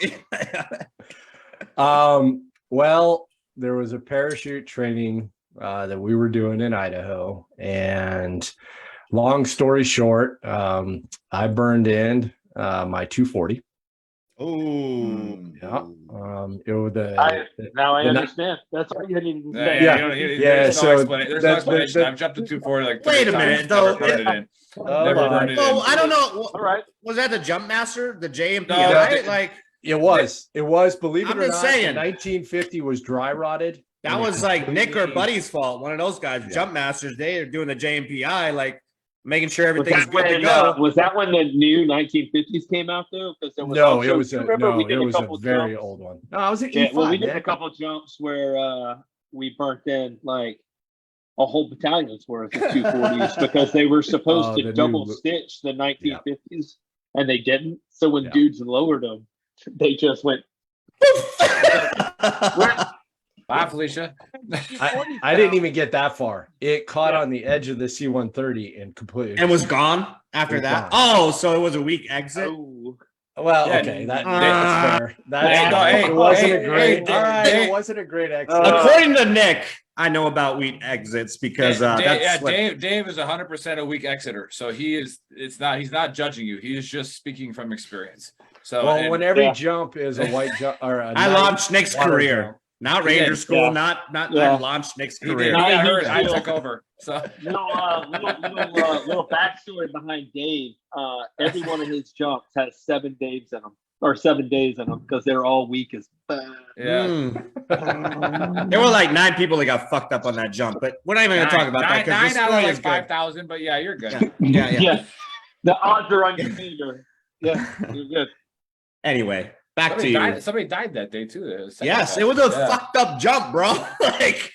Well, there was a parachute training that we were doing in Idaho, and long story short, I burned in my 240. Oh, yeah. It was I understand. That's all you need to say. There's no explanation. I've jumped to 240 Wait a minute, though. Never burned it in. I don't know. All right. Was that the Jump Master, the JMPI? No, it was. Believe it I'm or just not, saying. 1950 was dry rotted. That was Nick or Buddy's fault. One of those guys, Jump Masters. They are doing the JMPI, making sure everything's good to go. Was that when the new 1950s came out though? Because there was it was a very old one. No, it was an E5. Well, we did a couple of jumps where we burnt in a whole battalion's worth of 240s because they were supposed to double stitch the 1950s and they didn't. So when dudes lowered them, they just went. Bye, Felicia. I didn't even get that far. It caught on the edge of the C-130 and completely was gone after that. Gone. Oh, so it was a weak exit. Oh. Well, okay, that's fair. It wasn't a great exit. According to Nick, I know about weak exits because Dave is 100% a weak exiter. So he's not judging you. He is just speaking from experience. So when every jump is a white jump or I launched Nick's career. Jump. Not Ranger School, not I launched Nick's career. I took over. So little backstory behind Dave. Every one of his jumps has 7 Daves in them. or 7 days in them because they're all weak as. Yeah. There were like 9 people that got fucked up on that jump, but we're not even going to talk about that because the nine out story of is like good. 5,000, but yeah, you're good. Yeah. The odds are on your finger. Yeah, you're good. Anyway, back Somebody to died, you. somebody died that day too. Yes, it was a fucked up jump, bro. Like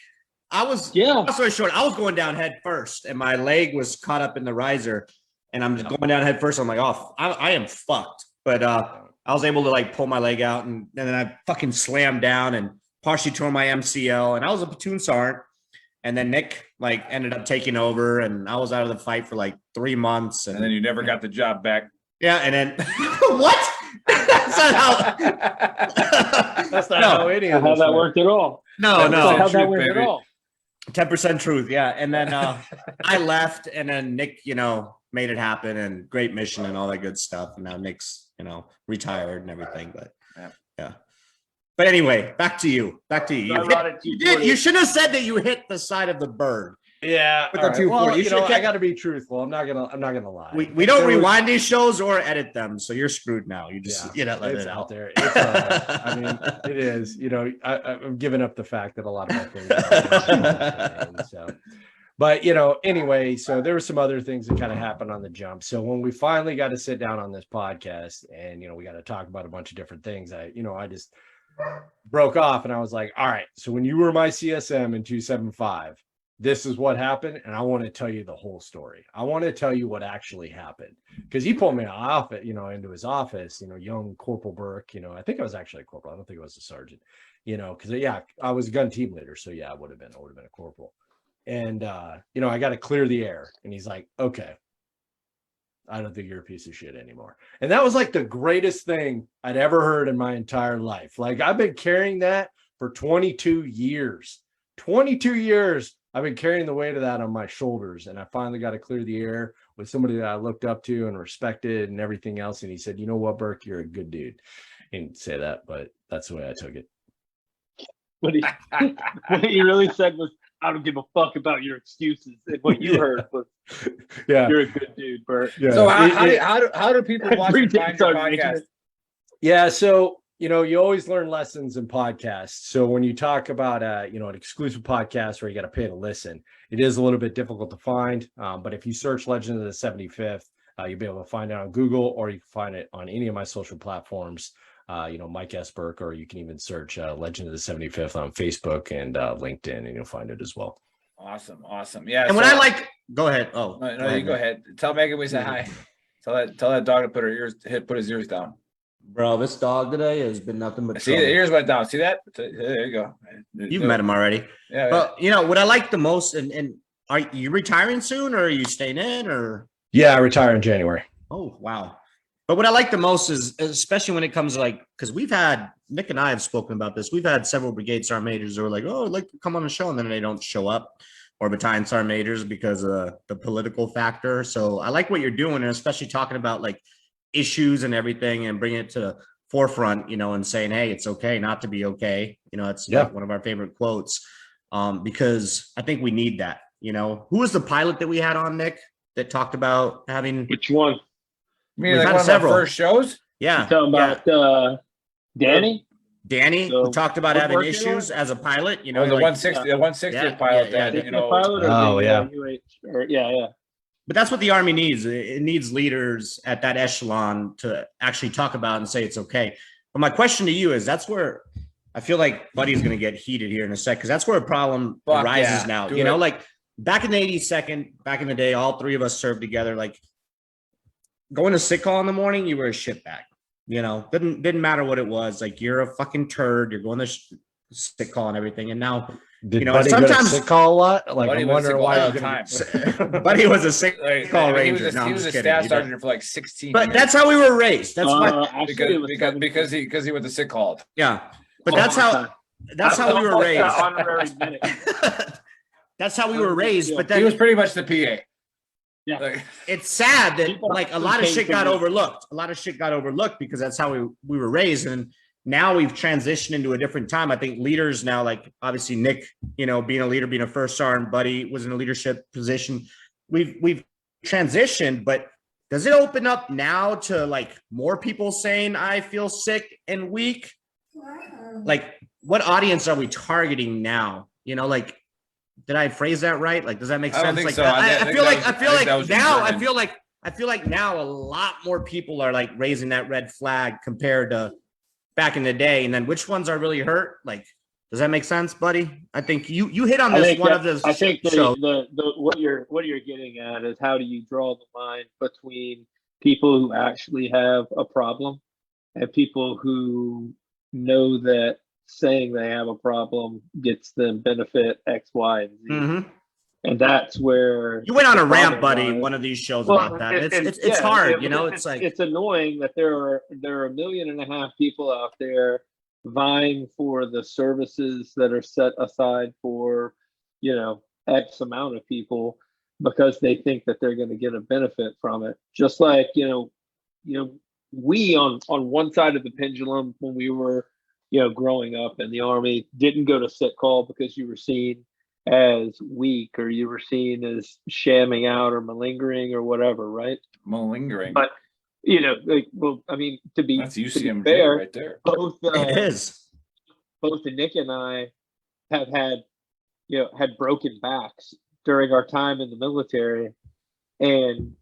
I was. Long story short, I was going down head first, and my leg was caught up in the riser, and I'm just going down head first. I'm like, oh, I am fucked. But I was able to like pull my leg out, and then I fucking slammed down and partially tore my MCL, and I was a platoon sergeant. And then Nick like ended up taking over, and I was out of the fight for like 3 months. And then you never got the job back. Yeah, and then what? That's not how. That's not how any of how this that works. worked at all. No. How that worked at all. 10% truth, yeah. And then I left, and then Nick, made it happen, and great mission and all that good stuff. And now Nick's, retired and everything. But yeah. But anyway, back to you. You should have said that you hit the side of the bird. Yeah. With the 240. Well, I got to be truthful. I'm not gonna lie. We don't rewind these shows or edit them, so you're screwed now. You just let it's it out there. It's I mean, it is. I'm giving up the fact that a lot of my things. So, but anyway, so there were some other things that kind of happened on the jump. So when we finally got to sit down on this podcast, and we got to talk about a bunch of different things, I just broke off, and I was like, all right, so when you were my CSM in 275, this is what happened, and I want to tell you the whole story. I want to tell you what actually happened, because he pulled me off it, into his office, young Corporal Burke, I think I was actually a corporal. I don't think I was a sergeant, because I was a gun team leader. So I would have been a corporal. And, I got to clear the air. And he's like, okay, I don't think you're a piece of shit anymore. And that was like the greatest thing I'd ever heard in my entire life. Like I've been carrying that for 22 years. 22 years I've been carrying the weight of that on my shoulders. And I finally got to clear the air with somebody that I looked up to and respected and everything else. And he said, you know what, Burke, you're a good dude. He didn't say that, but that's the way I took it. What he really said was, I don't give a fuck about your excuses. And what you heard was, you're a good dude, Bert. Yeah. So how do people watch and find your podcast? Yeah, so you always learn lessons in podcasts. So when you talk about an exclusive podcast where you got to pay to listen, it is a little bit difficult to find. But if you search Legend of the 75th, you'll be able to find it on Google, or you can find it on any of my social platforms. Mike S. Burke, or you can even search Legend of the 75th on Facebook and LinkedIn, and you'll find it as well. Awesome. Yeah. And go ahead. Oh, no, you go ahead. Tell Megan we said hi. Tell that dog to put his ears down. Bro, this dog today has been nothing but see trouble. The ears went down. See that? There you go. You've met him already. Yeah. But what I like the most, and are you retiring soon, or are you staying in, or? Yeah, I retire in January. Oh, wow. But what I like the most is, especially when it comes to because Nick and I have spoken about this. We've had several brigade sergeant majors who are like, oh, I'd like to come on the show, and then they don't show up, or battalion sergeant majors because of the political factor. So I like what you're doing, and especially talking about issues and everything, and bringing it to the forefront, and saying, hey, it's okay not to be okay. It's one of our favorite quotes, because I think we need that. Who was the pilot that we had on, Nick, that talked about having which one? We've had several first shows. Yeah, you're talking about Danny. Who talked about having issues as a pilot. The 160th pilot. Yeah. But that's what the Army needs. It needs leaders at that echelon to actually talk about and say it's okay. But my question to you is, that's where I feel like Buddy's going to get heated here in a sec, because that's where a problem arises now. Back in the 82nd, back in the day, all three of us served together. Going to sick call in the morning, you were a shitbag. Didn't matter what it was. You're a fucking turd. You're going to sick call and everything. And now, Buddy sometimes go to sick call a lot. I'm wondering why. Buddy was a sick call ranger. He was a staff sergeant for 16 But years. that's how we were raised. That's because he went to sick call. Yeah, but that's how we were raised. That's how we were raised. But then he was pretty much the PA. Yeah, it's sad that a lot of shit got overlooked. A lot of shit got overlooked because that's how we were raised, and now we've transitioned into a different time. I think leaders now, obviously Nick, being a leader, being a first sergeant, Buddy was in a leadership position. We've transitioned, but does it open up now to like more people saying I feel sick and weak? Like, what audience are we targeting now? You know, like, did I phrase that right? Like, does that make I don't sense? think Like, so. I feel like now, I I feel like now a lot more people are like raising that red flag compared to back in the day. And then which ones are really hurt? Like, does that make sense, buddy? I think you hit on this one of the I think shows. the what you're getting at is how do you draw the line between people who actually have a problem and people who know that saying they have a problem gets them benefit X, Y, and Z. Mm-hmm. And that's where You went on a rant, problem buddy, lies. one of these shows Well, about that. It's hard, you know. It's like it's annoying that there are 1.5 million people out there vying for the services that are set aside for, you know, X amount of people because they think that they're going to get a benefit from it. Just like, you know, we on one side of the pendulum when we were, you know, growing up in the Army didn't go to sick call because you were seen as weak or you were seen as shamming out or malingering or whatever, right? Malingering. But you know, like, well, I mean, to be UCMJ fair, right there. both it is. both Nick and I have had broken backs during our time in the military, and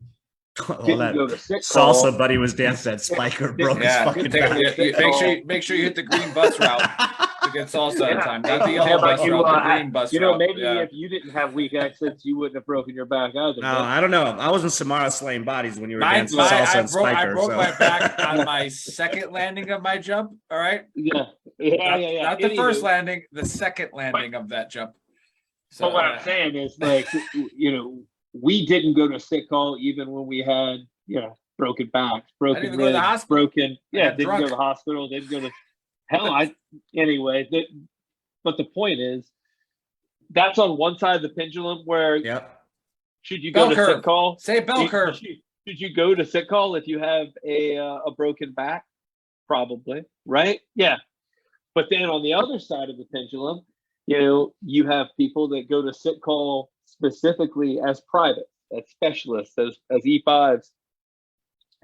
didn't go to sick call. Salsa buddy was dancing at Spiker, broke his fucking back. Make sure you hit the green bus route to get salsa on time. Not the yellow bus you, route, the green bus route. Maybe if you didn't have weak accents, you wouldn't have broken your back either. No, I don't know. I was in Samara slaying bodies when you were dancing salsa and Spiker. I broke my back on my second landing of my jump. All right. Yeah. Not the first landing, the second landing of that jump. So but what I'm saying is, like, you know, we didn't go to sick call even when we had, you know, broken backs, broken ribs, go to the hospital. didn't go to the hospital, didn't go to hell. Anyway. But the point is, that's on one side of the pendulum where should you go to sick call? Say bell curve. Should you go to sick call if you have a broken back? Probably, right? Yeah. But then on the other side of the pendulum, you know, you have people that go to sick call specifically as private, as specialists, as E5s,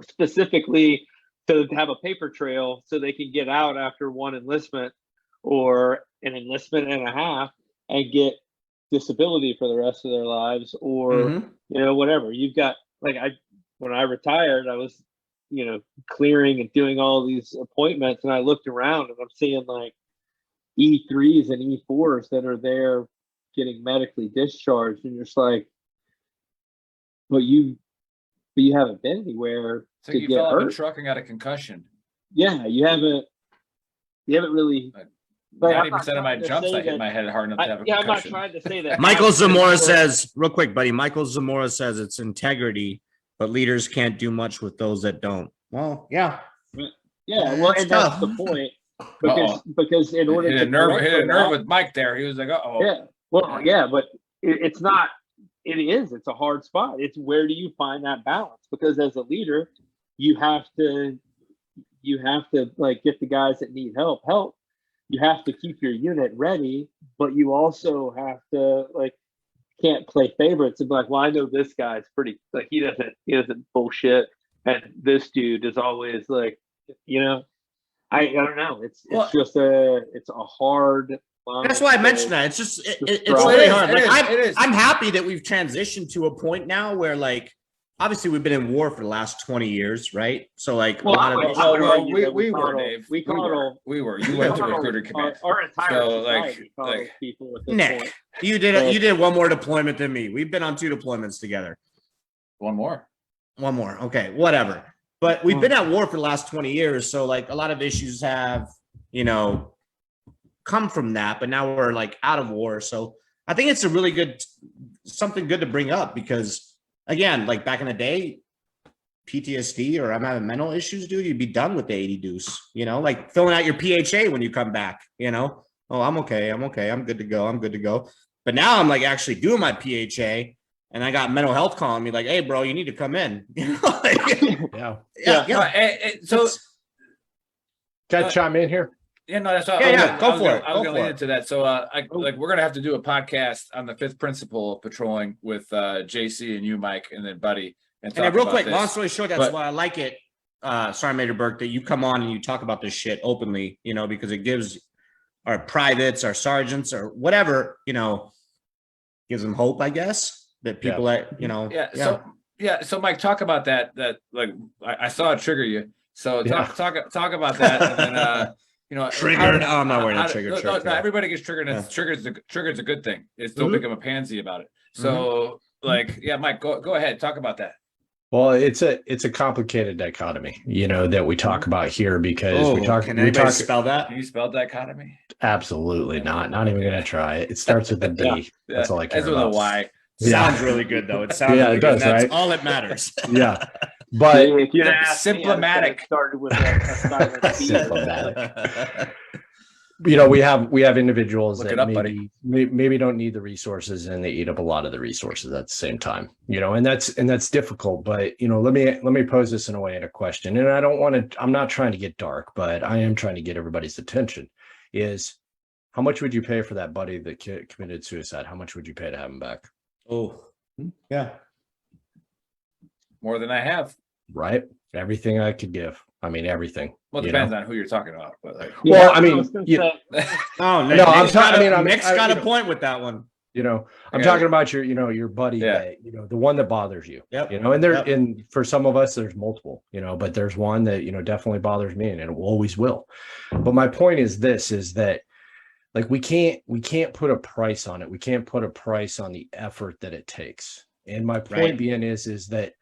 specifically to have a paper trail so they can get out after one enlistment or an enlistment and a half and get disability for the rest of their lives, or you know, whatever. You've got, like, when I retired, I was, you know, clearing and doing all these appointments, and I looked around and I'm seeing like E3s and E4s that are there getting medically discharged, and you're just like, but you haven't been anywhere so to you get fell off hurt. a truck and got a concussion. Yeah, you haven't really. 90% of my jumps, I hit my head hard enough to have a concussion. I'm not trying to say that. Michael Zamora says, real quick, buddy. Michael Zamora says it's integrity, but leaders can't do much with those that don't. Well, yeah. Yeah, well, and that's the point. Because in order hit to a nerve with Mike there, he was like, Yeah, well, yeah, but it's not. It's a hard spot. It's where do you find that balance? Because as a leader, you have to like get the guys that need help. You have to keep your unit ready, but you also have to, like, can't play favorites and be like, well, I know this guy's pretty, like, he doesn't bullshit, and this dude is always like, you know, I don't know. It's a hard. That's why I mentioned that. It's just it's really hard. Like, I'm happy that we've transitioned to a point now where, like, obviously we've been in war for the last 20 years, right? So, like, we were, Dave. We were. You went to recruiter command. Our entire society like people at this Nick, point. you did one more deployment than me. We've been on 2 deployments together. One more. Okay, whatever. But we've been at war for the last 20 years, so, like, a lot of issues have, you know, come from that, but now we're, like, out of war. So I think it's a really something good to bring up, because, again, like, back in the day, PTSD or I'm having mental issues, dude, you'd be done with the 80 deuce, you know, like filling out your PHA when you come back, you know, oh, I'm okay. I'm good to go. But now I'm, like, actually doing my PHA, and I got mental health calling me like, hey, bro, you need to come in. You know, like, So can I chime in here? Yeah, no, that's go for it. I was going to lead into that. So, we're going to have to do a podcast on the 5th principle of patrolling with JC and you, Mike, and then Buddy, And talk real about quick, this. long story short, that's But- why I like it. Sorry, Major Burke, that you come on and you talk about this shit openly, you know, because it gives our privates, our sergeants, or whatever, you know, gives them hope, I guess, that people that, you know. So Mike, talk about that like I saw it trigger you. So talk about that, and then you know, Triggered. I'm not wearing a trigger. No, everybody gets triggered. And trigger's a good thing. It's don't become a pansy about it. So like, yeah, Mike, go ahead, talk about that. Well, it's a complicated dichotomy, you know, that we talk about here because Can anybody spell that? Can you spell dichotomy? Absolutely not. Not even going to try it. It starts with a D. That's all I care about. That's with a Y. Sounds really good though. It sounds really it does, good. That's right? all that matters. Yeah. But if you'd asked me, Symptomatic. I started with a silent B. Symptomatic. You know, we have individuals Look that it up, maybe don't need the resources and they eat up a lot of the resources at the same time, you know, and that's difficult. But, you know, let me pose this in a question. And I'm not trying to get dark, but I am trying to get everybody's attention is how much would you pay for that buddy that committed suicide? How much would you pay to have him back? Oh, yeah. More than I have. Right. Everything I could give. I mean, everything. Well, it depends on who you're talking about, but like, well, I mean, Oh, no, I'm talking. Nick's got a point with that one. You know, I'm talking about your buddy, that, you know, the one that bothers you. Yep. You know, and and for some of us, there's multiple. You know, but there's one that, you know, definitely bothers me, and it always will. But my point is that like we can't put a price on it. We can't put a price on the effort that it takes. And my point being is that.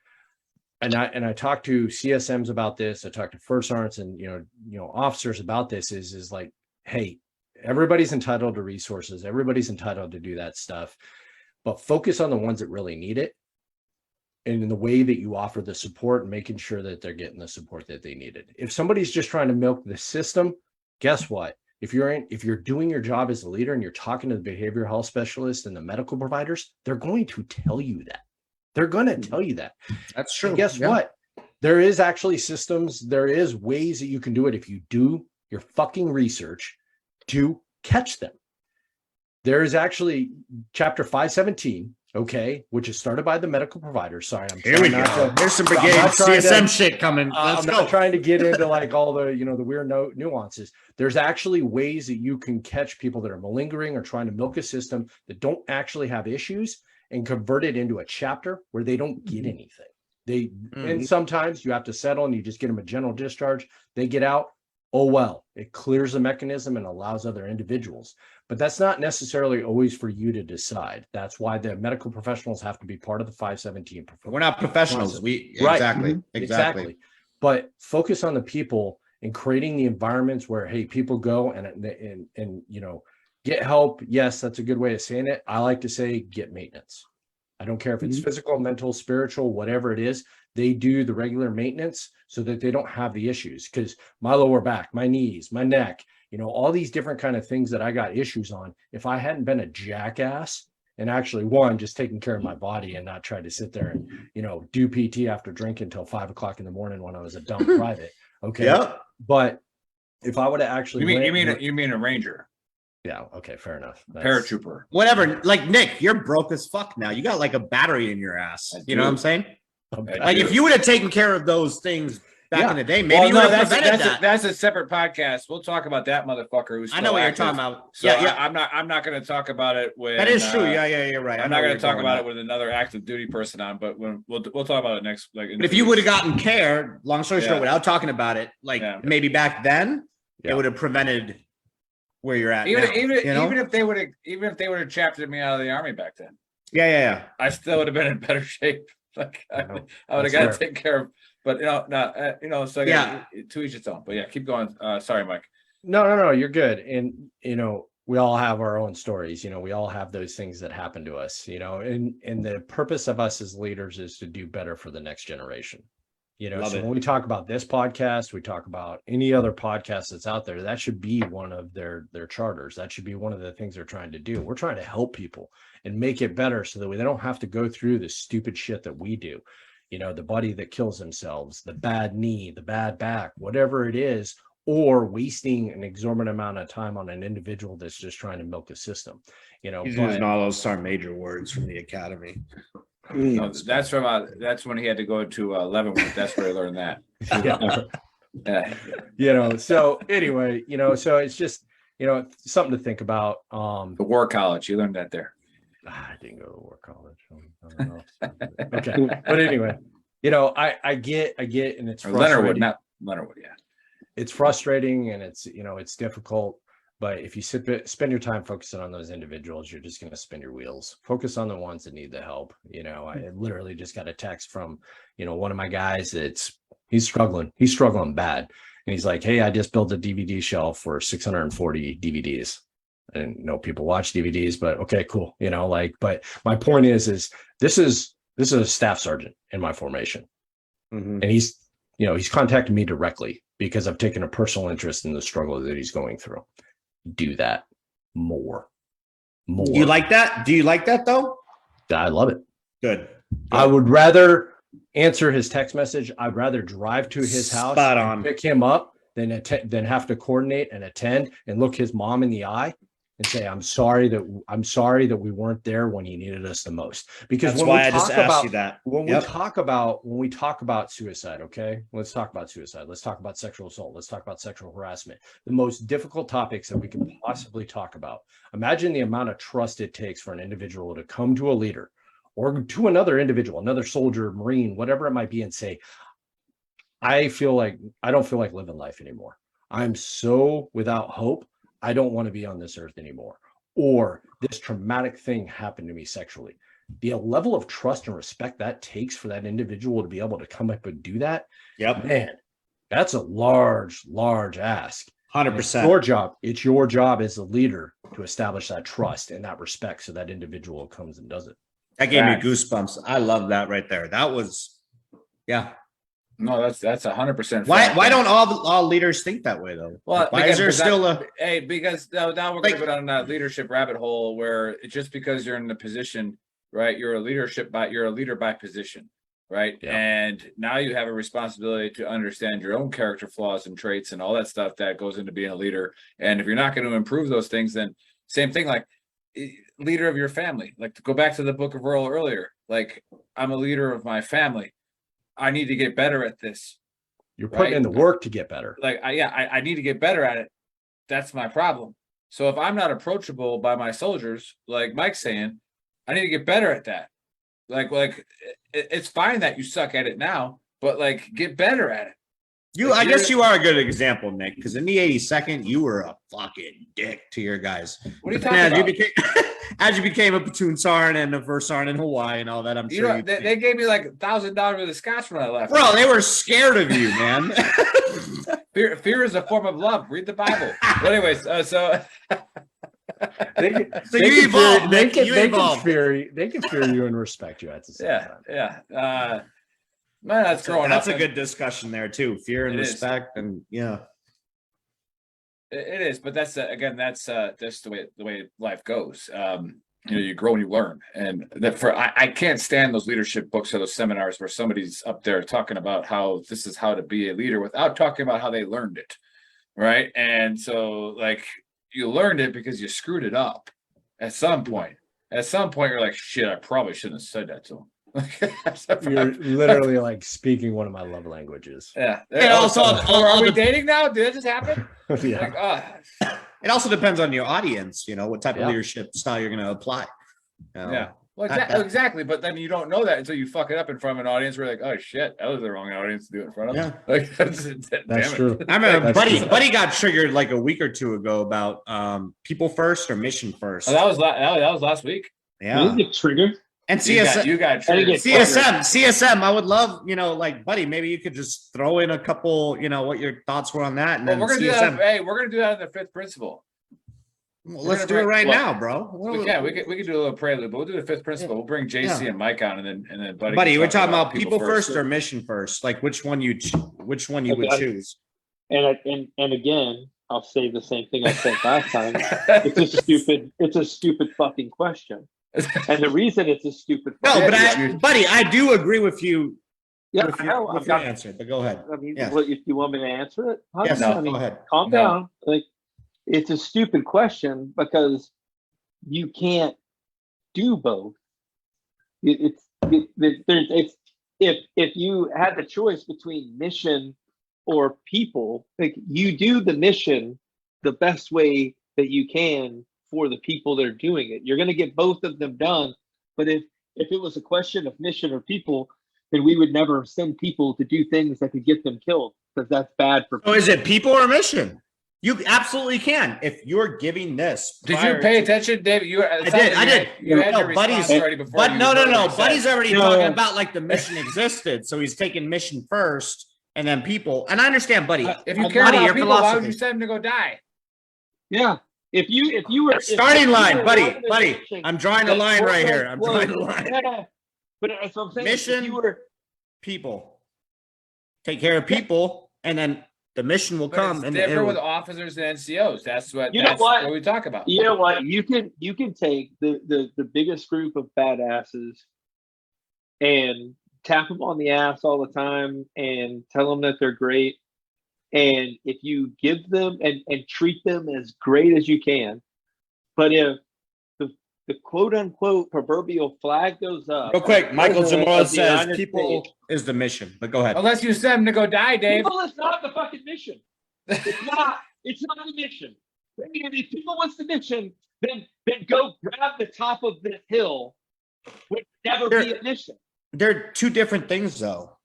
And I talked to CSMs about this. I talked to first sergeants and you know officers about this. Is like, hey, everybody's entitled to resources. Everybody's entitled to do that stuff, but focus on the ones that really need it, and in the way that you offer the support and making sure that they're getting the support that they needed. If somebody's just trying to milk the system, guess what? If you're doing your job as a leader and you're talking to the behavioral health specialists and the medical providers, they're going to tell you that. They're going to tell you that. That's true. And guess what? There is actually systems. There is ways that you can do it if you do your fucking research to catch them. There is actually chapter 517, okay, which is started by the medical providers. Sorry, Here we go. There's some brigade CSM shit coming. Let's go. I'm not trying to get into like all the, you know, the weird nuances. There's actually ways that you can catch people that are malingering or trying to milk a system that don't actually have issues, and convert it into a chapter where they don't get anything. And sometimes you have to settle and you just get them a general discharge. They get out. Oh, well, it clears the mechanism and allows other individuals. But that's not necessarily always for you to decide. That's why the medical professionals have to be part of the 517. We're not professionals. Exactly. But focus on the people and creating the environments where, hey, people go and you know, get help. Yes, that's a good way of saying it. I like to say get maintenance. I don't care if it's physical, mental, spiritual, whatever it is. They do the regular maintenance so that they don't have the issues. Because my lower back, my knees, my neck, you know, all these different kind of things that I got issues on. If I hadn't been a jackass and actually just taking care of my body and not trying to sit there and, you know, do PT after drinking until 5 o'clock in the morning when I was a dumb private. Okay. Yeah. But if I would have actually, you mean a ranger. Yeah. Okay. Fair enough. Paratrooper. Whatever. Like Nick, you're broke as fuck now. You got like a battery in your ass. You know what I'm saying? Like if you would have taken care of those things back in the day, maybe you would have prevented that. That's a separate podcast. We'll talk about that motherfucker who's. I know what you're talking about. So yeah. I'm not going to talk about it with. That is true. Yeah. You're right. I'm not going to talk about it with another active duty person on, but we'll talk about it next. Like, but if you would have gotten care, long story short, without talking about it, like maybe back then, it would have prevented where you're at. Even if they would have chaptered me out of the army back then. Yeah. I still would have been in better shape. Like I would have got to take care of. But so to each its own. But yeah, keep going. Sorry, Mike. No, you're good. And you know, we all have our own stories. You know, we all have those things that happen to us. You know, and the purpose of us as leaders is to do better for the next generation. You know, when we talk about this podcast, we talk about any other podcast that's out there, that should be one of their charters. That should be one of the things they're trying to do. We're trying to help people and make it better so that they don't have to go through the stupid shit that we do. You know, the buddy that kills themselves, the bad knee, the bad back, whatever it is, or wasting an exorbitant amount of time on an individual that's just trying to milk a system. You know, he's using all those Sergeant Major words from the academy. No, that's from that's when he had to go to Leavenworth. That's where he learned that. Yeah. You know, so anyway, you know, so it's just, you know, something to think about. The War College, you learned that there. I didn't go to War College. I don't know. Okay. But anyway, you know, I get, and it's Or Leonardwood, frustrating. not Leonardwood, yeah. It's frustrating and it's, you know, it's difficult. But if you spend your time focusing on those individuals, you're just going to spin your wheels. Focus on the ones that need the help. You know, I literally just got a text from, you know, one of my guys. He's struggling. He's struggling bad. And he's like, hey, I just built a DVD shelf for 640 DVDs. I didn't know people watch DVDs, but okay, cool. You know, like, but my point is this is a staff sergeant in my formation. And he's contacted me directly because I've taken a personal interest in the struggle that he's going through. Do that more. Do you like that? Do you like that though? I love it. Good. I would rather answer his text message. I'd rather drive to his house and pick him up than have to coordinate and attend and look his mom in the eye and say, I'm sorry that we weren't there when he needed us the most. Because that's why I just asked you that. When we talk about suicide, okay, let's talk about suicide. Let's talk about sexual assault. Let's talk about sexual harassment. The most difficult topics that we can possibly talk about. Imagine the amount of trust it takes for an individual to come to a leader or to another individual, another soldier, Marine, whatever it might be, and say, I don't feel like living life anymore. I'm so without hope. I don't want to be on this earth anymore. Or this traumatic thing happened to me sexually. The level of trust and respect that takes for that individual to be able to come up and do that. Yep. Man, that's a large ask. 100%. It's your job as a leader to establish that trust and that respect so that individual comes and does it. That gave me goosebumps. I love that right there. That was, yeah. No, that's 100%. Why don't all leaders think that way though? Well, why is there still because now we're going to go down that leadership rabbit hole where just because you're in the position, right? You're a leader by position, right? Yeah. And now you have a responsibility to understand your own character flaws and traits and all that stuff that goes into being a leader. And if you're not going to improve those things, then same thing, like leader of your family. Like to go back to the book of Earl earlier, like I'm a leader of my family. I need to get better at this. You're putting in the work to get better. Like, I need to get better at it. That's my problem. So if I'm not approachable by my soldiers, like Mike's saying, I need to get better at that. Like it's fine that you suck at it now, but like get better at it. I guess you are a good example, Nick, because in the 82nd, you were a fucking dick to your guys. What are you talking about? As you became a platoon sergeant and a first sergeant in Hawaii and all that, I'm sure they gave me like $1,000 worth of scotch when I left. Bro, they were scared of you, man. Fear is a form of love. Read the Bible. Well, anyways, they can fear you and respect you at the same time. Yeah. Man, that's growing up. That's a good discussion there too. Fear and respect, and yeah. It is, but that's the way life goes. You grow and you learn, and I can't stand those leadership books or those seminars where somebody's up there talking about how this is how to be a leader without talking about how they learned it, right? And so, like, you learned it because you screwed it up at some point. At some point, you're like, shit, I probably shouldn't have said that to him. You're literally like speaking one of my love languages. Yeah. And also, are we dating now? Did that just happen? Yeah. Like, it also depends on your audience, what type of leadership style you're going to apply. Yeah. Well, exactly. But then you don't know that until you fuck it up in front of an audience. We're like, oh shit, that was the wrong audience to do it in front of. Yeah. Like, that's true. I remember Buddy got triggered like a week or two ago about people first or mission first. Oh, that was last week. Yeah. You get triggered. And CSM, you got triggered. CSM. I would love, like, Buddy, maybe you could just throw in a couple, what your thoughts were on that. And well, then we're gonna CSM. do that. Hey, we're gonna do that in the fifth principle. Well, let's do it right now, bro. We can do a little prelude, but we'll do the fifth principle. We'll bring JC and Mike on, and then Buddy, we're talking about people first or mission first. Like which one you would choose. And again, I'll say the same thing I said last time. It's a stupid fucking question. And the reason it's a stupid question. No, but Buddy, I do agree with you. Yeah, with your answer, but go ahead. I mean, if you want me to answer it, yes, go ahead. Calm down. Like, it's a stupid question because you can't do both. if you had the choice between mission or people, like you do the mission the best way that you can for the people that are doing it. You're going to get both of them done. But if it was a question of mission or people, then we would never send people to do things that could get them killed, because that's bad for people. So is it people or mission? You absolutely can. If you're giving this. Did you pay attention, David? I did. You had your Buddy's response already before. But you no. said. Buddy's already talking about like the mission existed. So he's taking mission first and then people. And I understand, Buddy. If you care Buddy, about your people, why would philosophy. you send him to go die? Yeah. If you were Starting line, were buddy. organization I'm drawing a that line right quote, here. I'm unquote, drawing a line. yeah, but that's what I'm saying. Mission. If you were, People. Take care of people, and then the mission will But come. it's And different with officers and NCOs. That's what. You know That's what? what we talk about. you know what, you can take the biggest group of badasses and tap them on the ass all the time and tell them that they're great. And if you give them and treat them as great as you can, but if the quote unquote proverbial flag goes up. real quick, Michael President Zamora of the says United people States- is the mission. But go ahead. Unless you send him to go die, Dave. People is not the fucking mission. It's not. It's not a mission. If people wants the mission, then go grab the top of this hill. Would never be a mission. They're two different things, though.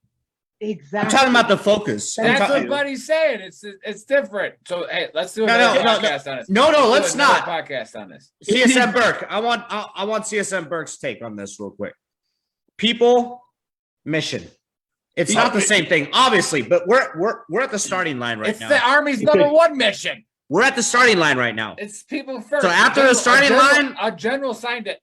Exactly. I'm talking about the focus. I'm That's talking- what Buddy's saying. It's different. So hey, let's do No, another no, podcast on this. No, let's do another not. podcast on this. CSM Burke. I want CSM Burke's take on this real quick. People, mission. It's not the same thing, obviously, but we're at the starting line right It's now. the Army's number one mission. We're at the starting line right now. It's people first. So after the starting line- a general signed it.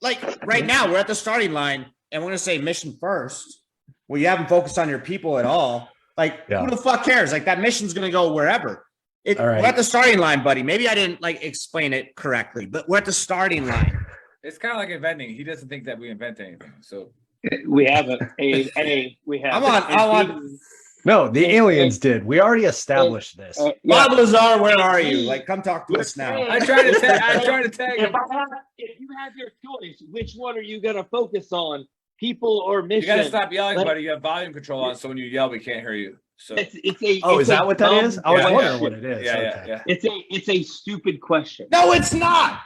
Like right now, we're at the starting line, and we're gonna say mission first. Well, you haven't focused on your people at all. Like, Yeah. who the fuck cares? Like that mission's gonna go wherever. All right. We're at the starting line, buddy. Maybe I didn't like explain it correctly, but we're at the starting line. It's kind of like inventing. He doesn't think that we invent anything. So We haven't. We have. I want. No, the aliens did. We already established this. Bob Lazar, where are you? Like, come talk to us now. I tried to tag him. If you have your choice, which one are you going to focus on? People or You mission? got to stop yelling, Like- buddy. You have volume control on, so when you yell, we can't hear you. So Oh, is that what that is? I was Yeah, wondering yeah. what it is. yeah. It's a stupid question. No, it's not.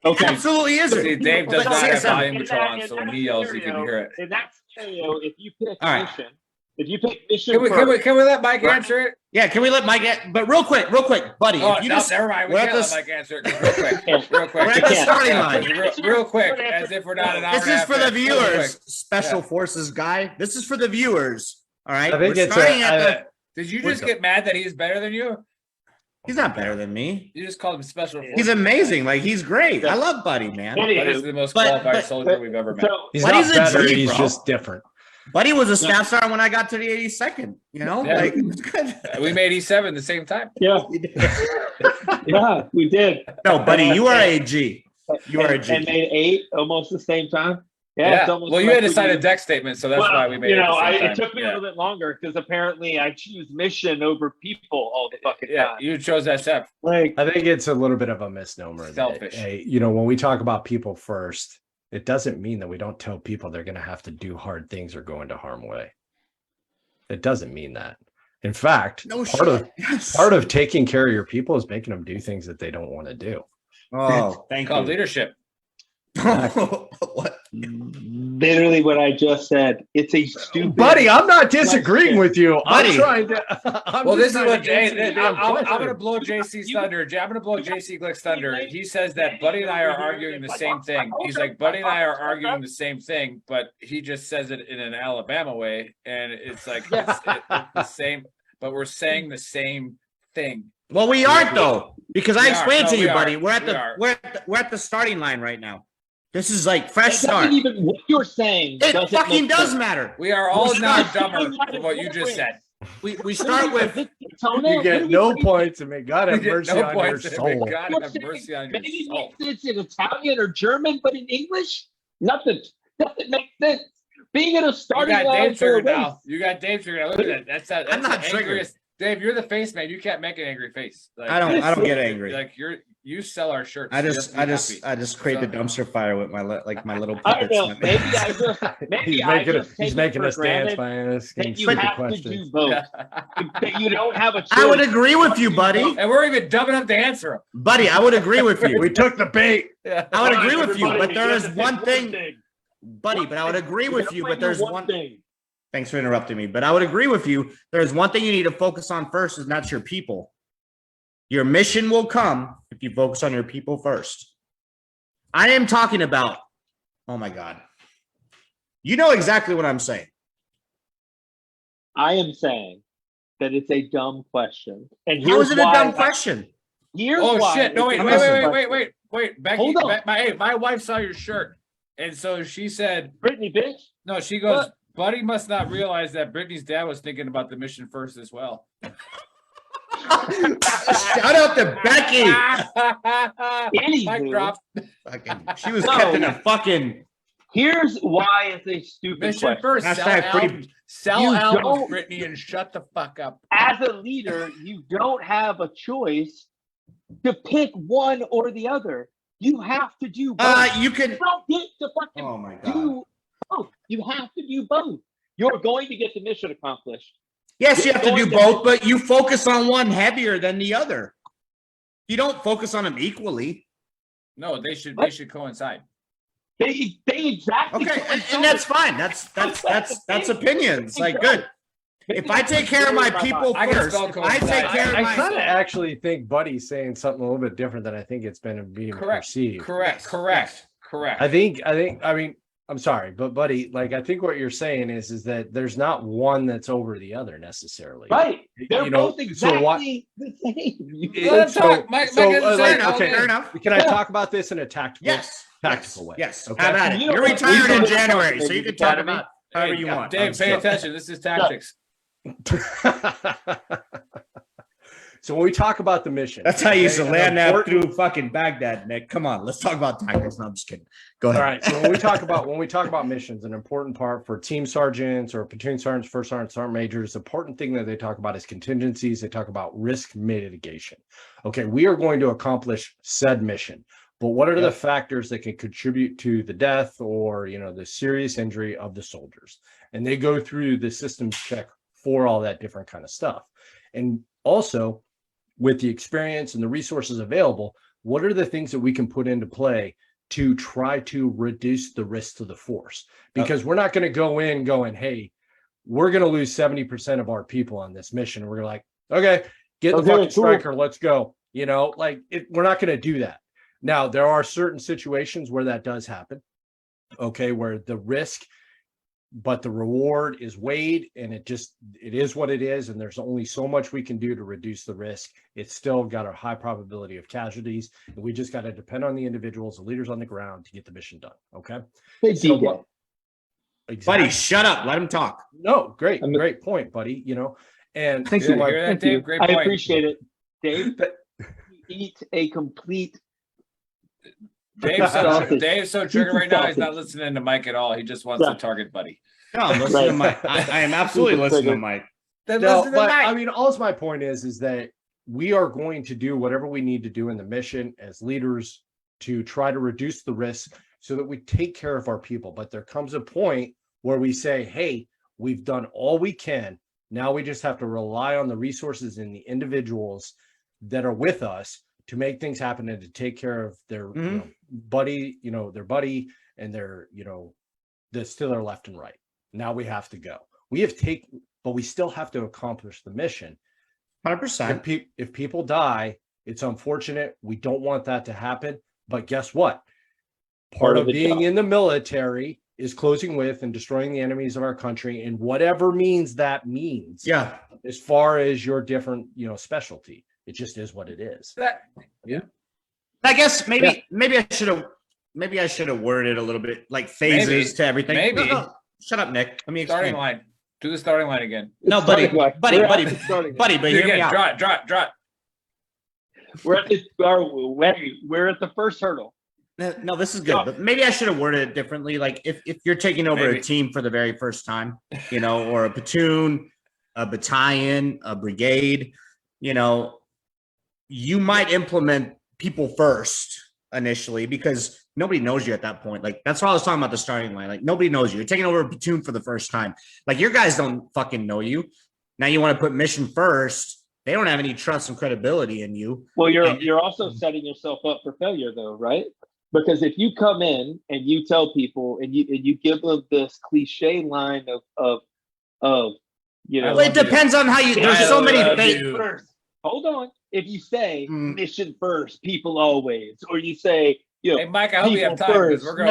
Okay. Absolutely isn't. See, Dave does But not have CSM volume control on, so when he yells, you can hear it. In that scenario, if you pick All right. mission, if you pick mission, Can we let Mike answer it? Yeah, can we let Mike get? But real quick, buddy. Oh, if you no, just never mind. We we're can't at let this- Mike answer it. Real quick. We're at the can't. starting line. Real quick, as if we're not an hour. This and a is half for the in. Real viewers, quick. special Yeah. forces guy. This is for the viewers. All right. I think We're it's starting at the. Did you just get mad that he's better than you? He's not better than me. You just called him special. He's amazing. Like he's great. I love Buddy, man. Buddy's the most But- qualified but- soldier we've ever met. So, He's Buddy's not a better. G, He's bro. just different. Buddy was a staff sergeant when I got to the 82nd. You know, Yeah. like it's good. We made E7 the same time. yeah, yeah, we did. No, Buddy, you are a G. You are a And G. made 8 almost the same time. Yeah. It's almost Well, you like had to we sign a did- deck statement, so that's Well, why we made you it. know, at the same it time. took me a little bit longer because apparently I choose mission over people all the fucking Yeah, time. you chose SF. Like, I think it's a little bit of a misnomer. that, Selfish. hey, when we talk about people first, it doesn't mean that we don't tell people they're going to have to do hard things or go into harm way. It doesn't mean that. In fact, No part of taking care of your people is making them do things that they don't want to do. Oh, thank Called you. leadership. What? literally what I just said. It's a stupid. Buddy, I'm not disagreeing question. with you. Buddy. I'm trying to. I'm Well, just this is trying what to answer the damn I'm question. going to blow JC's thunder. I'm going to blow JC Glick's thunder. He says that Buddy and I are arguing the same thing. He's like, Buddy and I are arguing the same thing, but he just says it in an Alabama way, and it's like it's the same, but we're saying the same thing. Well, we aren't though, because I We are. explained No, to you, we buddy. are. We're at We the are. we're at the starting line right now. This is like fresh It doesn't start. even what you're saying. It doesn't fucking make does sense. matter. We are all Well, now stop. dumber than what you just said. We start with You get no points, and may God have You get mercy no on your points, and may soul. God You're have saying mercy on your maybe soul. it makes sense in Italian or German, but in English, nothing makes sense. Being in a You starting got line Dave for a triggered race. now. You got Dave triggered. Look at that. That's I'm not the triggered. angriest. Dave, you're the face man. You can't make an angry face. Like, I don't get angry. Like you sell our shirts. I You just have to be I just create the dumpster fire with my my little I don't puppets. know. Maybe He's making us dance by asking that you stupid have to questions. do both. That you don't have a choice. I would agree with you, buddy. And we're even dumb enough to answer them. Buddy, I would agree with you. We took the bait. Yeah. I would agree with you, Everybody, but there you is have to one pick thing, buddy. But I would agree with you. But there's one. thing. Thanks for interrupting me. But I would agree with you. There's one thing you need to focus on first, is not your people. Your mission will come if you focus on your people first. I am talking about, oh my God. You know exactly what I'm saying. I am saying that it's a dumb question. And How here's is it a why dumb question? Here's Oh why shit! No, it's wait, a wait, dumb wait, wait, question. wait. Becky, Hold on. my wife saw your shirt, and so she said, Brittany, bitch. "No." She goes, What? "Buddy must not realize that Brittany's dad was thinking about the mission first as well." Shout out to Becky. Anywho. Mic drop. Fucking, she was No. kept in a fucking. Here's why it's a stupid Mission question. first. Sell Hashtag pretty- albums, sell You albums, don't- Brittany, and shut the fuck up. As a leader, you don't have a choice to pick one or the other. You have to do both. You can. You don't get to fucking Oh my God. do both. You have to do both. You're going to get the mission accomplished. Yes, you have to do Going to- both, but you focus on one heavier than the other. You don't focus on them equally. No, they should coincide. They exactly. Okay, and that's fine. That's opinions. Like, good. If I take care of my people I can first, spell if I take care of I my kind of actually think Buddy's saying something a little bit different than I think it's been being Correct. perceived. Correct. I mean, I'm sorry, but Buddy, like, I think what you're saying is that there's not one that's over the other necessarily. Right. They're You know, both so what- exactly the same. Let him talk. Mike fair said, enough. okay. Fair enough. Can I talk about this in a tactical way? Yes. Okay. How about it? You know You're what? retired We in don't- January, so you can talk Academy. about however Hey, you want. Dave, I'm pay just kidding. attention. This is tactics. So when we talk about the mission, That's how you used to okay, land an that important- through fucking Baghdad, Nick. Come on, let's talk about tactics. No, I'm just kidding. Go ahead. All right. So when we talk about missions, an important part for team sergeants or platoon sergeants, first sergeants, sergeant majors, the important thing that they talk about is contingencies. They talk about risk mitigation. Okay, we are going to accomplish said mission, but what are the factors that can contribute to the death or the serious injury of the soldiers? And they go through the systems check for all that different kind of stuff. And also, with the experience and the resources available, what are the things that we can put into play to try to reduce the risk to the force? Because we're not going to go in going, hey, we're going to lose 70% of our people on this mission. We're like, okay, get the fucking striker, let's go. We're not going to do that. Now, there are certain situations where that does happen, okay, where the risk but the reward is weighed, and it is what it is, and there's only so much we can do to reduce the risk. It's still got a high probability of casualties, and we just got to depend on the individuals, the leaders on the ground, to get the mission done. Okay. So Exactly. Buddy, shut up. Let him talk. No, great point, buddy. And Thank you, Mike. Hear that, Thank Dave? you. Great I point. appreciate it, Dave. Eat a complete. Dave's so triggered right now. He's not listening to Mike at all. He just wants to target Buddy. No, I'm listening to Mike. I am absolutely listening to Mike. Then No, listen to but Mike. I mean, all my point is that we are going to do whatever we need to do in the mission as leaders to try to reduce the risk so that we take care of our people. But there comes a point where we say, hey, we've done all we can. Now we just have to rely on the resources and the individuals that are with us to make things happen and to take care of their buddy, their buddy and their, that's to their left and right. Now we have to go. But we still have to accomplish the mission. 100%. If people die, it's unfortunate. We don't want that to happen. But guess what? Part of being in the military is closing with and destroying the enemies of our country in whatever means that means. Yeah. As far as your different, specialty, it just is what it is. I guess maybe I should have worded it a little bit like phases to everything. Maybe. No. Shut up, Nick. Let me explain. Starting line. Do the starting line again. No, buddy, but Do hear it me Again, out. draw it. We're at the first hurdle. No, this is good. But maybe I should have worded it differently. Like if you're taking over a team for the very first time, or a platoon, a battalion, a brigade, you know, you might implement people first initially because nobody knows you at that point. Like, that's what I was talking about the starting line. Like, nobody knows you. You're taking over a platoon for the first time. Like, your guys don't fucking know you. Now you want to put mission first. They don't have any trust and credibility in you. Well, you're also setting yourself up for failure, though, right? Because if you come in and you tell people and you give them this cliche line of you know, Well, it depends on how you. There's so many. First. Hold on. If you say mission first, people always, or you say, you know, Hey, Mike, I hope we have time because we're going.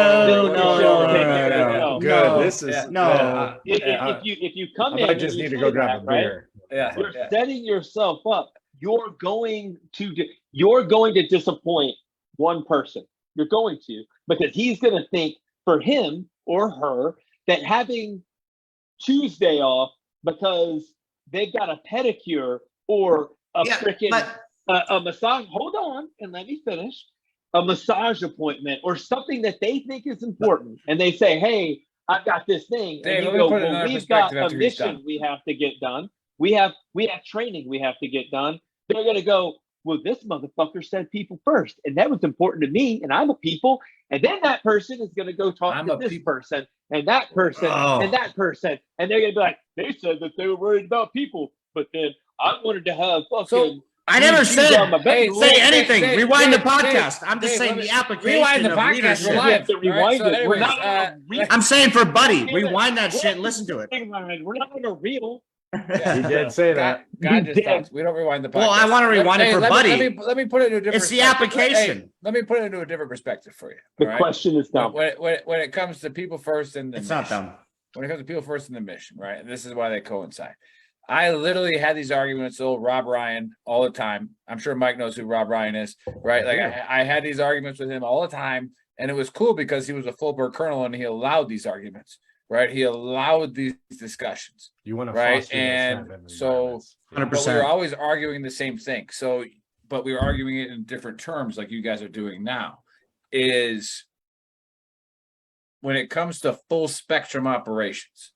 No. Good. This is no. If you come in, I just need to go grab a beer. Yeah, you're setting yourself up. You're going to disappoint one person. You're going to, because he's going to think for him or her that having Tuesday off because they've got a pedicure or a freaking a massage. Hold on and let me finish. A massage appointment or something that they think is important, and they say, "Hey, I've got this thing," Dave, and you go, "Well, we've got a mission we have to get done. We have training we have to get done." They're going to go, "Well, this motherfucker said people first, and that was important to me, and I'm a people." And then that person is going to go talk to this person and that person and that person, and they're going to be like, "They said that they were worried about people, but then I wanted to have fucking." So, I never said say anything. Rewind the podcast. I'm just saying the application. Rewind the of podcast. leadership. We're live. Rewind Right, it. so We're not. I'm saying for Buddy, rewind that shit and listen to it. We're not going to reel. He did say that. God just talks. We don't rewind the podcast. Well, I want to rewind it for Buddy. Let me put it into a different. It's the application. Hey, let me put it into a different perspective for you. The question is dumb. When it comes to people first and the It's mission, not dumb. when it comes to people first and the mission, right? And this is why they coincide. I literally had these arguments with Rob Ryan all the time. I'm sure Mike knows who Rob Ryan is, right? Like I had these arguments with him all the time, and it was cool because he was a full-bird colonel and he allowed these arguments, right? He allowed these discussions. You want to right? And so 100%. but we were always arguing the same thing. So, but we were arguing it in different terms, like you guys are doing now. Is when it comes to full spectrum operations,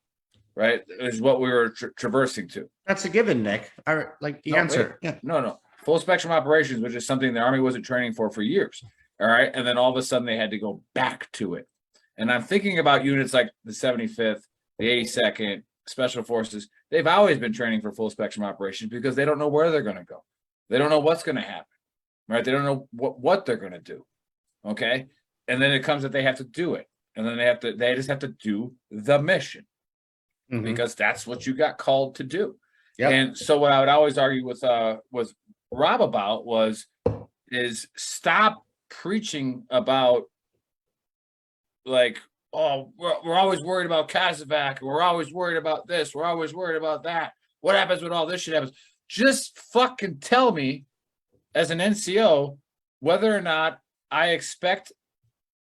right? Is what we were traversing to. That's a given, Nick. I like the answer. Yeah. No. Full spectrum operations, which is something the Army wasn't training for years. All right. And then all of a sudden they had to go back to it. And I'm thinking about units like the 75th, the 82nd, Special Forces. They've always been training for full spectrum operations because they don't know where they're going to go. They don't know what's going to happen, right? They don't know what they're going to do. Okay. And then it comes that they have to do it. And then they just have to do the mission because that's what you got called to do. Yep. And so what I would always argue with Rob about is stop preaching about like, oh, we're always worried about Kazovac. We're always worried about this. We're always worried about that. What happens when all this shit happens? Just fucking tell me as an NCO whether or not I expect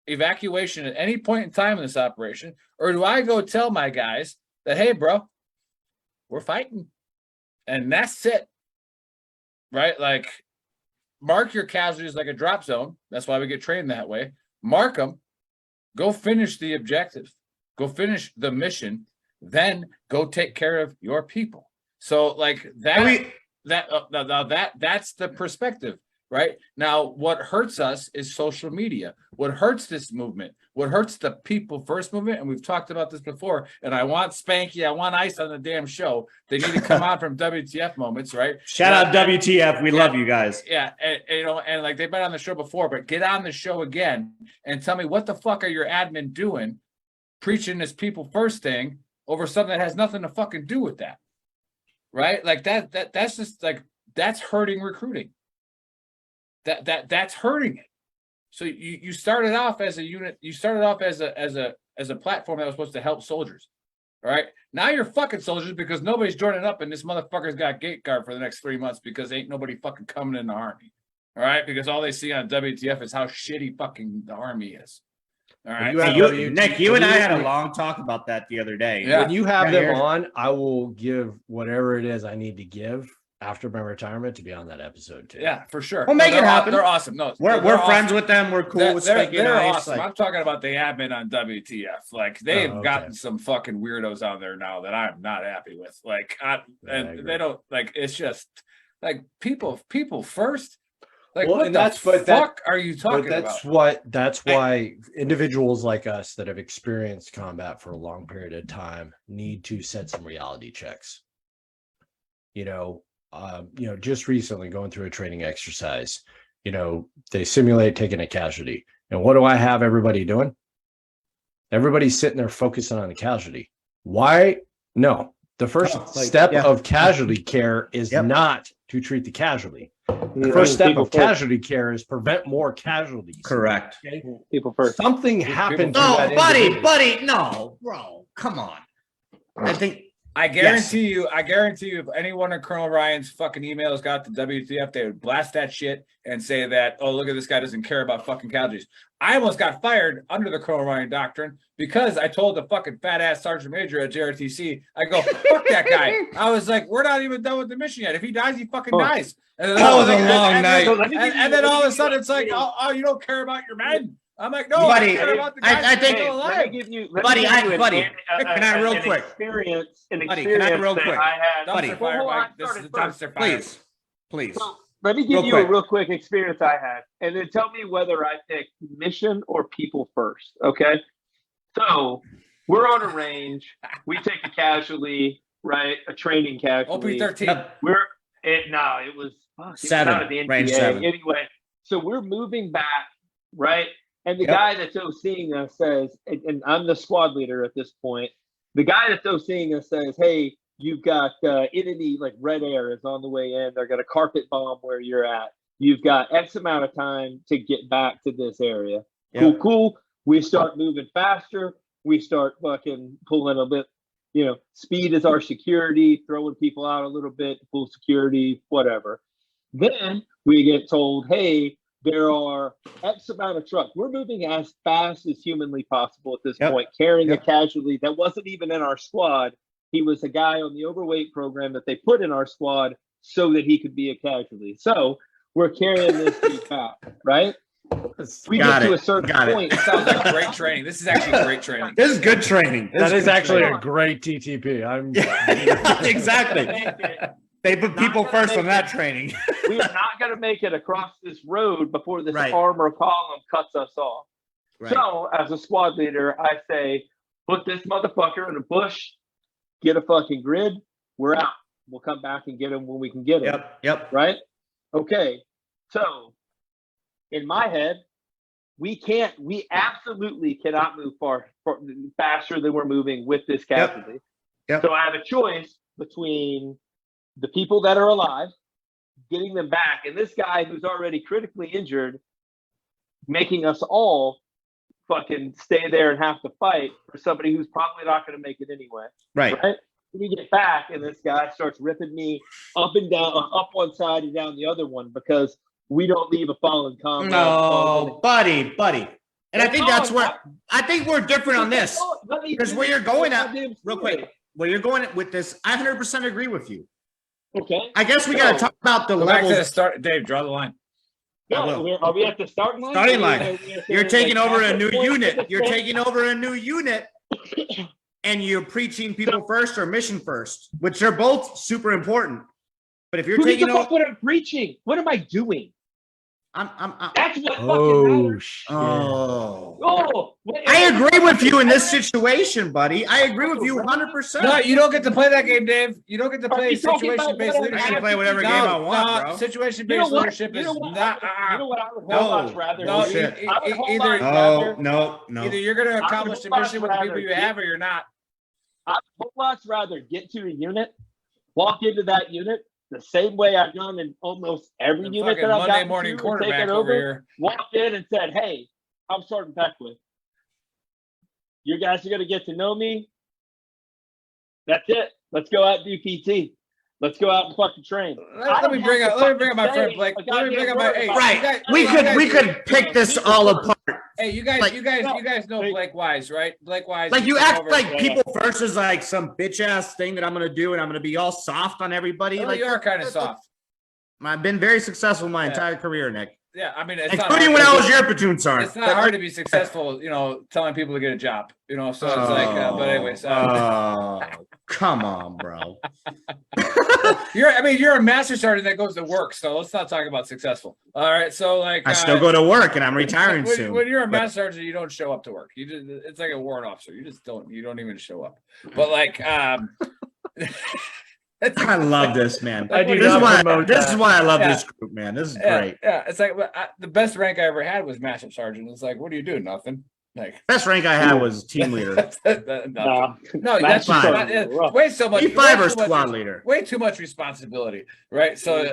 evacuation at any point in time in this operation, or do I go tell my guys that, hey, bro, we're fighting. And that's it. Right? Like, mark your casualties like a drop zone. That's why we get trained that way. Mark them. Go finish the objective. Go finish the mission. Then go take care of your people. So, like that's the perspective, right? Now, what hurts us is social media. What hurts this movement? What hurts the people first movement? And we've talked about this before. And I want Spanky, I want Ice on the damn show. They need to come out from WTF moments, right? Shout out WTF. We love you guys. Yeah. And like they've been on the show before, but get on the show again and tell me what the fuck are your admin doing preaching this people first thing over something that has nothing to fucking do with that. Right? Like that's just like, that's hurting recruiting. That's hurting it. So you started off as a unit, you started off as a platform that was supposed to help soldiers. All right. Now you're fucking soldiers because nobody's joining up and this motherfucker's got gate guard for the next 3 months because ain't nobody fucking coming in the Army. All right. Because all they see on WTF is how shitty fucking the Army is. All right. Nick, you and I had a long talk about that the other day. Yeah. When you have them on, I will give whatever it is I need to give. after my retirement to be on that episode too. Yeah, for sure. We'll make they're it happen. They're awesome. No, We're they're friends awesome. with them. We're cool with Spiky and They're Ice. awesome. Like, I'm talking about the admin on WTF. Like they've okay. gotten some fucking weirdos on there now that I'm not happy with. Like, and they don't like. It's just like people first. Like, Well, what and the that's- but fuck are you talking But about? that's why individuals like us that have experienced combat for a long period of time need to set some reality checks. Just recently going through a training exercise, they simulate taking a casualty. And what do I have everybody doing? Everybody's sitting there focusing on the casualty. Why? No. The first step of casualty care is not to treat the casualty. The first step of casualty care is prevent more casualties. correct. Okay? People first. Something happened to No, that individual. buddy, no, bro, come on. I guarantee you, if anyone in Colonel Ryan's fucking emails got the WTF, they would blast that shit and say that, oh, look at this guy doesn't care about fucking casualties. I almost got fired under the Colonel Ryan doctrine because I told the fucking fat ass sergeant major at JRTC, I go, fuck that guy. I was like, we're not even done with the mission yet. If he dies, he fucking dies. And then, That was a long night. And then all of a sudden it's like, oh, you don't care about your men. I'm like, no, Buddy, I care about the guys I think- still alive. Let me give you, Buddy, can I real quick? An Buddy, experience can I real that quick? I had. Buddy. Dumpster fire, Well, Mike. I This is started the first. dumpster fire. Please. So, let me give Real you quick. a real quick experience I had, and then tell me whether I pick mission or people first. Okay. So we're on a range. We take a casualty, right? A training casualty. OP-13. It was Seven, out of the NTA. range 7. Anyway, so we're moving back, right? And the guy that's overseeing us says, and I'm the squad leader at this point. The guy that's overseeing us says, "Hey, you've got enemy like Red Air is on the way in. They're going to carpet bomb where you're at. You've got X amount of time to get back to this area." Yep. Cool. We start moving faster. We start fucking pulling a bit. Speed is our security. Throwing people out a little bit, full security, whatever. Then we get told, "Hey, there are X amount of trucks." We're moving as fast as humanly possible at this point, carrying a casualty that wasn't even in our squad. He was a guy on the overweight program that they put in our squad so that he could be a casualty. So we're carrying this dude back, right? We get to a certain point. It sounds like Great training. This is actually great training. This is good training. That is actually a great TTP. Exactly. They put people first on that training. we are not going to make it across this road before this Right. armor column cuts us off. Right. So, as a squad leader, I say, put this motherfucker in a bush, get a fucking grid, we're out. We'll come back and get him when we can get him. Yep. Right? Okay. So, in my head, we absolutely cannot move faster than we're moving with this casualty. Yep. So I have a choice between the people that are alive, getting them back, and this guy who's already critically injured, making us all fucking stay there and have to fight for somebody who's probably not going to make it anyway. Right. We get back, and this guy starts ripping me up and down, up one side and down the other one because we don't leave a fallen comrade. No, buddy. And I think that's where I think we're different on this. Because where you're going at, real quick, where you're going with this, I 100% agree with you. Okay. I guess we got to talk about the Go back to the levels. start. Dave, draw the line. Are we at the starting line? Starting line. You're taking over a new unit. You're taking over a new unit, and you're preaching people first or mission first, which are both super important. But if you're taking over, what I'm preaching, what am I doing? I'm That's what fucking matters. Shit. I agree with you in this situation, buddy. I agree with you 100%. No, you don't get to play that game, Dave. You don't get to play you talking about situation-based what I I can leadership. play whatever game I want, bro. Situation-based leadership is not. You know what I would whole much rather No, do? shit. I would whole Either- much rather- No. Either you're going to accomplish the mission with the people you rather- have, or you're not. I'd whole much rather get to a unit, walk into that unit the same way I've done in almost every The unit fucking that I've Monday gotten morning to, quarterback taken over over, here. walked in and said, "Hey, I'm Sergeant Beckwith. You guys are going to get to know me. That's it. Let's go out and do PT." Let's go out and fucking train. Let me bring up my friend Blake. Let me bring up my Right. We could pick this all apart. Hey, you guys know Blake Wise, right? Blake Wise. Like you act like people first is like some bitch ass thing that I'm gonna do, and I'm gonna be all soft on everybody. Well, like you are kind of soft. I've been very successful my entire career, Nick. Yeah, I mean, it's including when I was your platoon sergeant. It's not hard to be successful, telling people to get a job, so it's like, but anyways. Come on, bro. You're a master sergeant that goes to work, so let's not talk about successful. All right, so like I still go to work, and I'm retiring soon. When you're a master sergeant, you don't show up to work. It's like a warrant officer. You don't even show up. But like, I love this, man. This is why I love this group, man. This is great. Yeah, it's like the best rank I ever had was master sergeant. It's like, what do you do? Nothing. Like best rank I had was team leader. No, that's fine. Way so much. E5 or squad leader. Way too much responsibility, right? So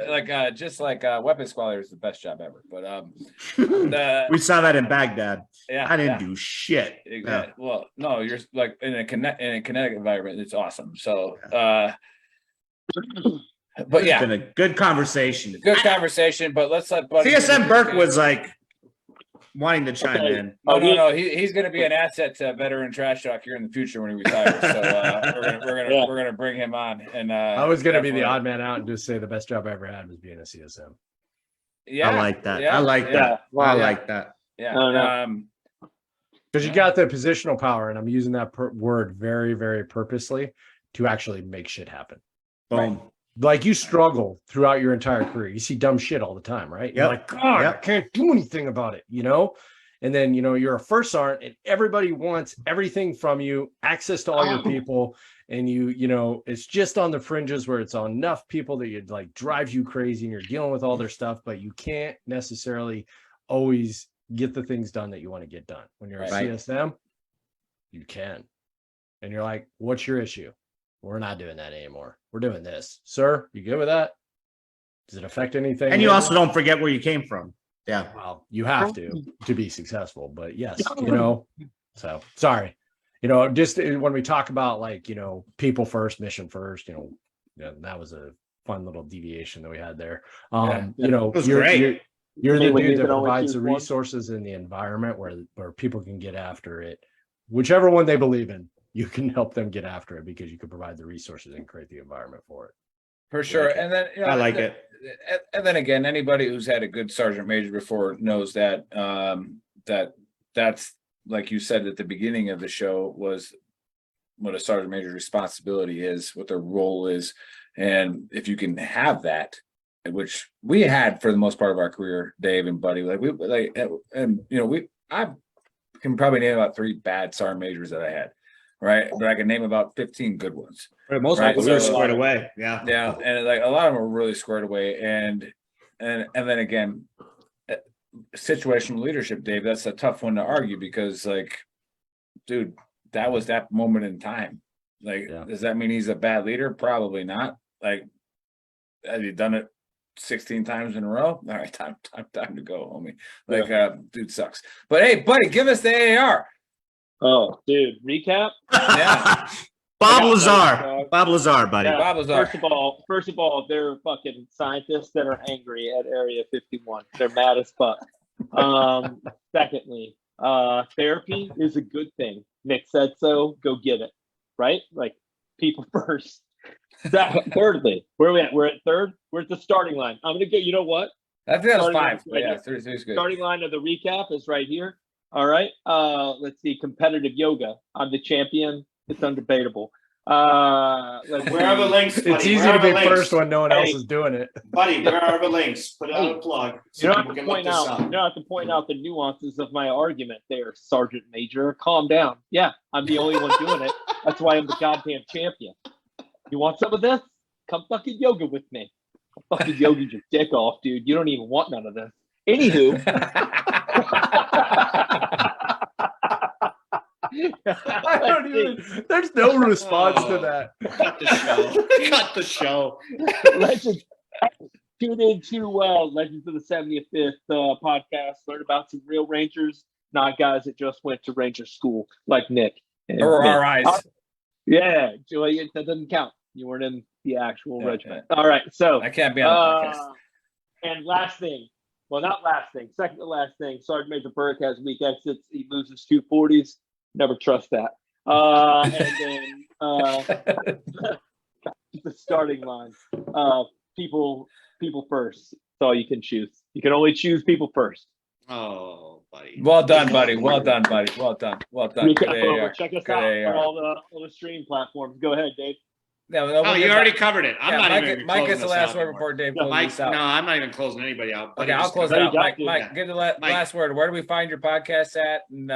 just like weapons squad leader is the best job ever. But we saw that in Baghdad. Yeah, I didn't do shit. Exactly. Yeah. Well, no, you're like in a kinetic environment. It's awesome. So. But it's been a good conversation. But let's let Buddy. CSM Burke was like wanting to chime in. No. He's going to be an asset to veteran trash talk here in the future when he retires. So we're gonna bring him on. And I was going to be the odd man out and just say the best job I ever had was being a CSM. Yeah, I like that. Yeah, I like that. Well, I like that. Yeah. Because you got the positional power, and I'm using that word very, very purposely to actually make shit happen. Boom. Right? Like you struggle throughout your entire career. You see dumb shit all the time, right? You're like, God, I can't do anything about it, And then, you're a first sergeant and everybody wants everything from you, access to all your people. And it's just on the fringes where it's on enough people that it like drives you crazy and you're dealing with all their stuff, but you can't necessarily always get the things done that you want to get done. When you're a CSM, you can. And you're like, what's your issue? We're not doing that anymore. We're doing this. Sir, you good with that? Does it affect anything? And you also don't forget where you came from. Yeah. Well, you have to be successful. But yes, so sorry. Just when we talk about like, people first, mission first, that was a fun little deviation that we had there. You're the dude that provides the resources in the environment where people can get after it. Whichever one they believe in. You can help them get after it because you can provide the resources and create the environment for it. For sure. And then I like it. And then again, anybody who's had a good sergeant major before knows that that's like you said at the beginning of the show was what a sergeant major's responsibility is, what their role is. And if you can have that, which we had for the most part of our career, Dave and Buddy, I can probably name about 3 bad sergeant majors that I had. Right, but I can name about 15 good ones. For the most part, we were squared away. Yeah, and like a lot of them were really squared away. And then again, situational leadership, Dave. That's a tough one to argue because, like, dude, that was that moment in time. Like, does that mean he's a bad leader? Probably not. Like, have you done it 16 times in a row? All right, time to go, homie. Like, dude sucks. But hey, buddy, give us the AAR. Oh, dude, recap? Yeah. Bob Lazar, buddy. Yeah. Bob Lazar. First of all, they're fucking scientists that are angry at Area 51. They're mad as fuck. Secondly, therapy is a good thing. Nick said so. Go get it. Right? Like, people first. Thirdly, where are we at? We're at third. We're at the starting line. I'm gonna get. You know what? I think that was 5. Right, yeah, 3 is good. Starting line of the recap is right here. All right. Let's see. Competitive yoga. I'm the champion. It's undebatable. Where are the links? Buddy? It's easy to be first when no one else is doing it. Buddy, where are the links? Put it on a plug. So you don't have to point out the nuances of my argument there, Sergeant Major. Calm down. Yeah, I'm the only one doing it. That's why I'm the goddamn champion. You want some of this? Come fucking yoga with me. I'll fucking yoga your dick off, dude. You don't even want none of this. Anywho. There's no response to that. Cut the show. Legends. Tune in to Legends of the 75th podcast. Learn about some real Rangers, not guys that just went to Ranger school like Nick. Or our eyes. Yeah, Joey, that doesn't count. You weren't in the actual Yeah, regimen. All right, so I can't be on the podcast. and last thing, well, not last thing, second to last thing. Sergeant Major Burke has weak exits. He loses 240s. Never trust that. And then the starting line. People first. That's all you can choose. You can only choose people first. Oh, buddy. Well done, buddy. Well done, buddy. Well done. Well done. Recap Good over. AR. Check us Good out AR. on all the stream platforms. Go ahead, Dave. No, Oh, you already covered it. I'm not Mike, even Mike closing gets the this last out word anymore. before Dave Yeah, closes Mike, this out. no, I'm not even closing anybody out. Okay, I'll close No, it you out. got Mike, to. Mike, give the last word. Where do we find your podcast at? And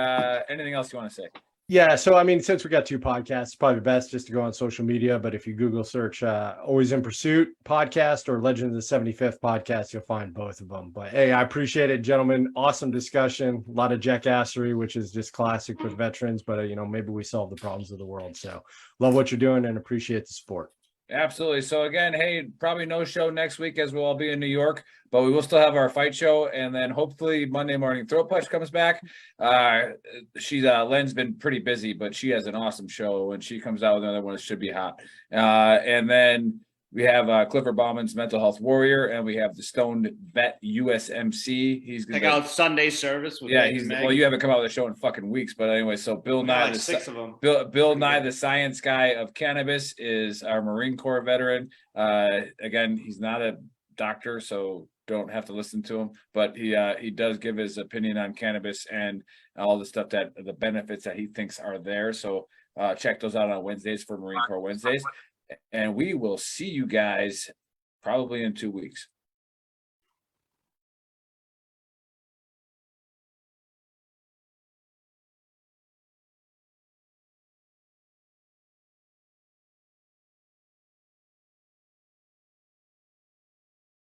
anything else you want to say? Yeah, so I mean, since we got two podcasts, it's probably best just to go on social media. But if you Google search Always in Pursuit podcast or Legend of the 75th podcast, you'll find both of them. But hey, I appreciate it, gentlemen. Awesome discussion. A lot of jackassery, which is just classic with veterans. But, maybe we solve the problems of the world. So love what you're doing and appreciate the support. Absolutely. So again, hey, probably no show next week as we'll all be in New York, but we will still have our fight show, and then hopefully Monday morning Throat Punch comes back. Len's been pretty busy, but she has an awesome show. When she comes out with another one, it should be hot. And then we have Clifford Bauman's Mental Health Warrior, and we have the Stoned Vet USMC. He's gonna Check out Sunday service. With yeah, Dave and Maggie. well, you haven't come out with a show in fucking weeks, but anyway, so Bill Nye, like 6 of them. Bill Nye, the science guy of cannabis, is our Marine Corps veteran. Again, he's not a doctor, so don't have to listen to him, but he does give his opinion on cannabis and all the stuff that the benefits that he thinks are there. So check those out on Wednesdays for Marine Corps Wednesdays, and we will see you guys probably in 2 weeks.